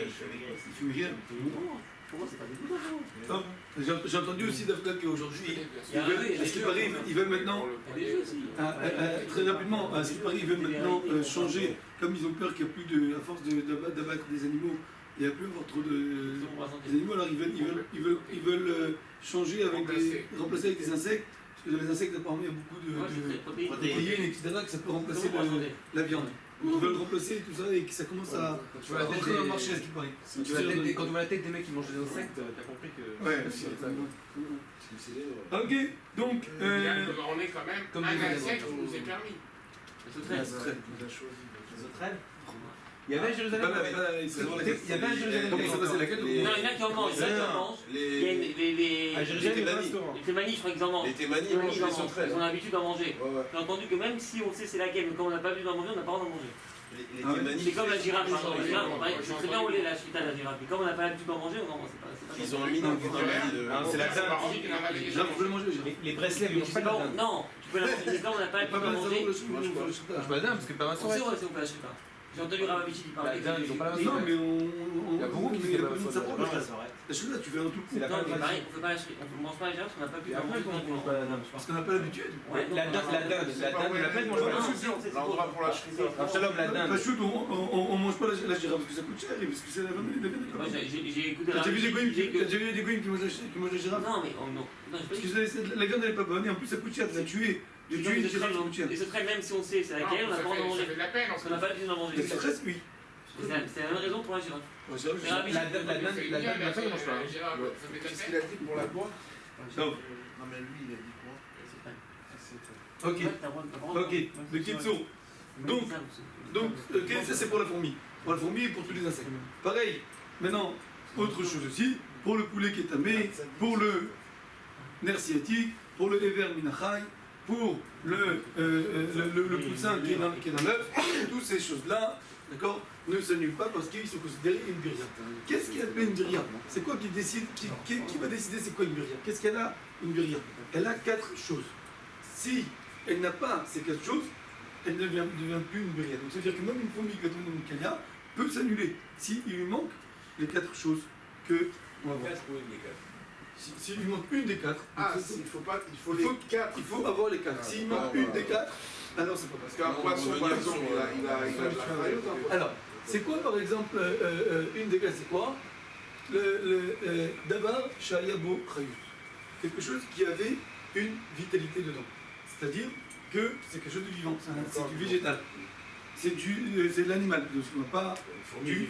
Il fait rire. Pour moi, c'est pas des Hop. J'ai entendu aussi d'Afghan qu'aujourd'hui, Il y a un jeu, à ce qui paraît, ils veulent maintenant, Il y a des jeux aussi. très rapidement, à ce qui paraît, ils veulent maintenant changer, comme ils ont peur qu'il n'y a plus de, à force d'abattre des animaux, il n'y a plus avoir trop des animaux, alors ils veulent changer avec remplacer avec des insectes, parce que dans les insectes, apparemment, il y a beaucoup de protéines, etc., que ça peut remplacer la viande. Ils veulent remplacer tout ça et que ça commence à rentrer dans le marché, à ce qui paraît. Quand tu vois la tête des mecs qui mangent des insectes, t'as compris que. Ouais, ok, donc. On est quand même Comme un des insecte animaux. qui nous est permis. Les autres rêves. Il y avait à Jérusalem. Il y avait à Jérusalem. Comment ça passait laquelle Non, il y en a qui en mangent, il y en a qui en mangent. Il y a Les. les À Jérusalem, il y a un restaurant. les témanis, je crois qu'ils en mangent. Les témanis, Les ils mangent témanis, les sauterelles. ils ont l'habitude d'en manger. Ouais, ouais. J'ai entendu que même si on sait c'est laquelle, mais comme on n'a pas vu d'en manger, on n'a pas le droit d'en manger. Les Ah ouais. témanis, C'est comme la girafe, par exemple. La girafe, Ouais, pareil, ouais, je sais très bien où elle est la suite à la girafe. Mais comme on n'a pas l'habitude d'en manger, on en mange. C'est pas ils ont un minimum de c'est la dinde. Là, vous pouvez le manger, Les bracelets, ils mangent pas de la dinde. Non, tu peux la manger, mais comme on n'a pas pas l'habitude d'en mal ça, manger. le chou, Je pas la dinde parce que pas ma On sait où c'est où la suite. J'ai entendu Ravabichi qui parlait. La dinde, ils ont pas la Non, mais Il y a beaucoup qui il y a disent pas de savoir. La chou, là, tu fais un tout C'est coup. la Non, mais pareil, on fait pas la suite. On mange pas la girafe parce qu'on n'a pas pu Et d'en après, manger. on mange pas la dinde, je pense. Parce qu'on n'a pas l'habitude. Ouais, La dinde, la plaine mange pas la dinde. L'endroit pour la shrita. Shalom, la dinde. La chou, on mange pas la girafe parce que ça coûte cher et parce que c'est la viande. Moi, j'ai écouté T'as déjà vu Ravabichi. des goïms qui mangent la girafe? Non, mais non. Non, Parce que la viande elle est pas bonne et en plus ça coûte cher de la tuer. De tuer une girafe ça coûte cher. Et ce serait même si on sait c'est laquelle, on n'a pas le droit d'en Ça manger. fait de la peine. Parce qu'on n'a pas l'habitude d'en manger. Mais c'est presque oui. C'est la même raison pour la girafe. Ouais, c'est vrai, Mais Ravabichi, La dinde, ma femme, elle mange pas. Qu'est-ce qu'il a dit pour la boîte Non. Non, mais lui, il a dit quoi Ok, ok. Le kitsour. Donc, ça c'est pour la fourmi. Pour la fourmi et pour tous les insectes. Pareil, maintenant, autre chose aussi, pour le poulet qui est tamé, pour le nerf sciatique, pour le Ever Minachai, pour le poussin qui est dans l'œuf, toutes ces choses-là, d'accord, ne s'annulent pas parce qu'ils sont considérés une birria. Qu'est-ce qui appelle une birria? C'est quoi qui décide, qui va décider c'est quoi une birria? Qu'est-ce qu'elle a, une birria? Elle a 4 choses. Si elle n'a pas ces 4 choses, elle ne devient plus une birria. Donc ça veut dire que même une fourmi qui tombe dans une calia peut s'annuler s'il lui manque les 4 choses que on va voir. S'il lui manque une des 4, Ah, il faut les 4. il faut avoir les 4. S'il manque une des 4, alors c'est pas Parce possible. qu'un poisson, par exemple, il a de la faillotte. Alors, c'est quoi par exemple une des 4? C'est quoi? Dabar Shayabo Chayut. Quelque chose qui avait une vitalité dedans. C'est-à-dire que c'est quelque chose de vivant, c'est du végétal. C'est de l'animal, pas du.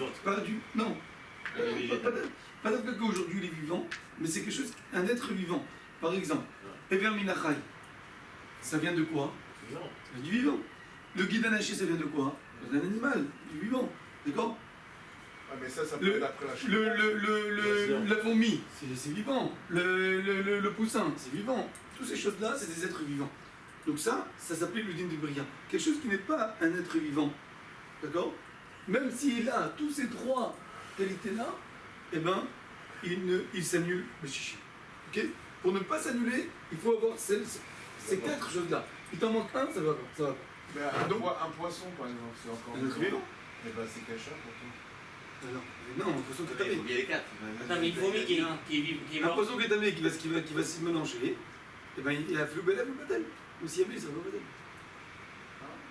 Non. Pas d'après qu'aujourd'hui il est vivant, mais c'est quelque chose, un être vivant. Par exemple, Ever Minachai, ça vient de quoi? Ça vient du vivant. Le guidanaché, ça vient de quoi? D'un animal, du vivant. D'accord? Ah, mais ça peut être après la shrita. La fourmi, c'est vivant. Le poussin, c'est vivant. Toutes ces choses-là, c'est des êtres vivants. Donc ça s'appelle le din de Bria. Quelque chose qui n'est pas un être vivant. D'accord? Même s'il a tous ces 3 qualités-là, eh ben, il s'annule le chichi. Ok? Pour ne pas s'annuler, il faut avoir ces 4 choses-là. Il t'en manque un, ça va pas. Mais un poisson, par exemple, c'est encore Un être vivant. Eh ben, c'est cacha pour toi. Non, un poisson qui est tamé. Il y a les 4. Non, mais une fourmi qui est Un morte. poisson qui est tamé, qui va se mélanger, eh ben, il a flou belle ou belle. Ou s'il y a ça va pas.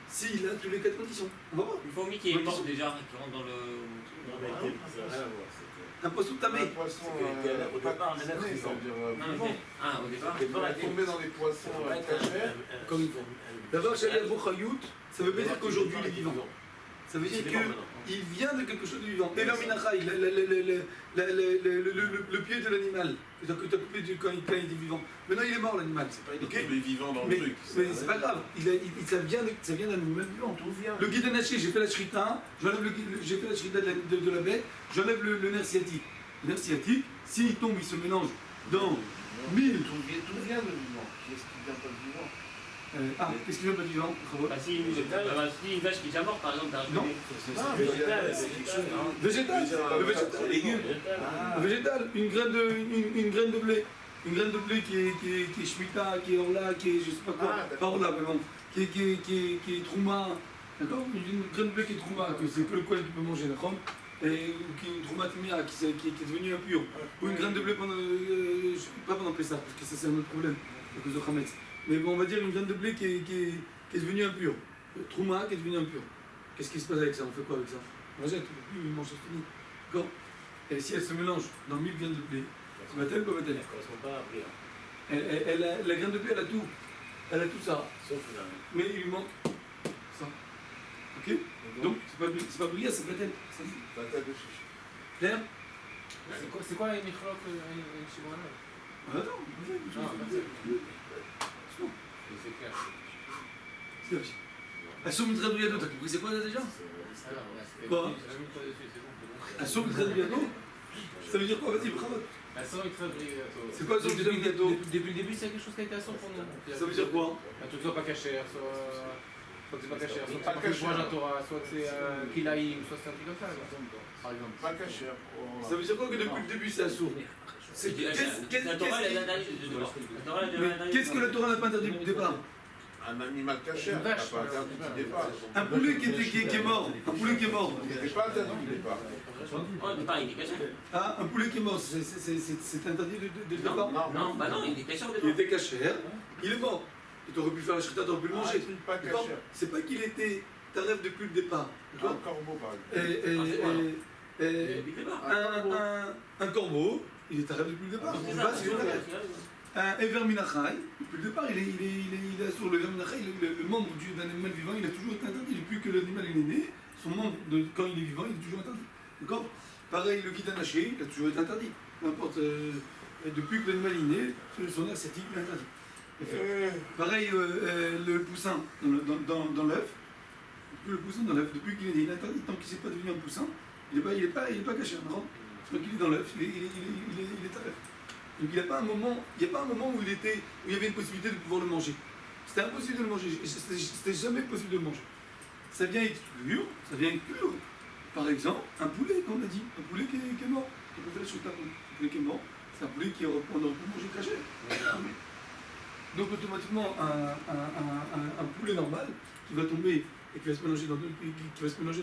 S'il a tous les 4 conditions. On va voir. Une fourmi qui est morte déjà, qui rentre dans le. Un poisson tamé. Un poisson, au départ, pas un être cuisiné, ça veut dire Non, vivant. au départ. Il va tomber dans des poissons cachés. Comme une fourmi. D'abord, Shalel Bochayout, ça veut pas dire qu'aujourd'hui il est vivant. Ça veut dire qu'il vient de quelque chose de vivant. Et l'Aminachai, le pied de l'animal, que tu as coupé quand il était vivant. Maintenant il est mort l'animal. Il Ok. est vivant dans le Mais truc. c'est pas grave, ça vient d'un animal vivant. Le guide anaché, j'ai fait la shrita, j'ai fait la shrita de la bête, j'enlève le nerf sciatique. Le nerf sciatique, s'il tombe, il se mélange dans 1000. Tout vient de vivant. Qu'est-ce qui vient pas de vivant? Qu'est-ce qu'il veut pas du vivant? Bah, si une vache qui est déjà morte, par exemple, t'as Non. rajouté. Végétal. Le végétal. Légumes. Le végétal. Une graine de blé. Une graine de blé qui est shmita, qui est orla, qui est je sais pas quoi. Pas orla, mais bon. Qui est trouma. D'accord? Une graine de blé qui est trouma, que c'est que le coin qui peut manger, d'accord? Et qui est une trouma timia, qui est devenue impure. Ou une graine de blé pas pendant Pessah, parce que ça c'est un autre problème, à cause de Hametz. Mais bon, on va dire une graine de blé qui est devenue impure. Trouma qui est devenue impure. Qu'est-ce qui se passe avec ça? On fait quoi avec ça? On la jette, on ne mange fini. D'accord? Et si elle se mélange dans 1000 graines de blé, va-t-elle ou pas va-t-elle? Ça ne correspond pas à prière. La graine de blé, elle a tout. Elle a tout ça. Sauf là. Mais il lui manque ça. Ok? Donc, c'est pas brillant, c'est va-t-elle. Clair? C'est quoi les micrologues Shimona? Attends, C'est clair. c'est bien. Assoum Tradouillado, t'as compris c'est quoi là déjà? Quoi? Assoum Tradouillado? Ça veut dire quoi? Vas-y, bravo. C'est quoi Assoum Tradouillado? Depuis le début, c'est quelque chose qui a été à 100 pour nous. Ça veut dire quoi? Un truc soit pas caché, soit c'est pas caché, soit c'est pas caché à la Torah, soit c'est Kilaïm, soit c'est un truc comme ça, par exemple. Pas caché. Ça veut dire quoi que depuis le début c'est Assoum? Qu'est-ce que la Torah n'a pas interdit du départ? Un animal caché, Une pas vache, interdit du départ. Un poulet qui est mort. Un poulet qui est mort. Il n'était pas interdit du départ. Oh, le départ, il est caché. Ah, un poulet qui est mort, c'est interdit de départ? Non, bah non, il est caché au Il départ. était caché, il est mort. Tu aurais pu faire la shrita, tu aurais pu le manger. Pas D'accord? caché. C'est pas qu'il était taref depuis le départ. Un corbeau, par exemple. Un corbeau, il est taref depuis le départ. C'est De ça, base, il est taref. Un Ever Minachai, depuis le départ, il est sur le Ever Minachai, le membre d'un animal vivant, il a toujours été interdit. Depuis que l'animal est né, son membre, quand il est vivant, il est toujours interdit. D'accord? Pareil, le guide anaché, il a toujours été interdit. Peu importe, depuis que l'animal est né, son air sceptique est interdit. Pareil, le poussin dans l'œuf, le poussin dans l'œuf, depuis qu'il est né, il est interdit. Tant qu'il ne s'est pas devenu un poussin, il n'est pas caché. Tant qu'il est dans l'œuf, il est taref. Donc il n'y a pas un moment où il y avait une possibilité de pouvoir le manger. C'était impossible de le manger. C'était jamais possible de le manger. Ça vient exclure, par exemple, un poulet, comme on a dit, un poulet qui est mort. On peut faire sur un poulet qui est mort, c'est un poulet qu'on aurait pu manger caché. Donc automatiquement, un poulet normal qui va tomber et qui va se mélanger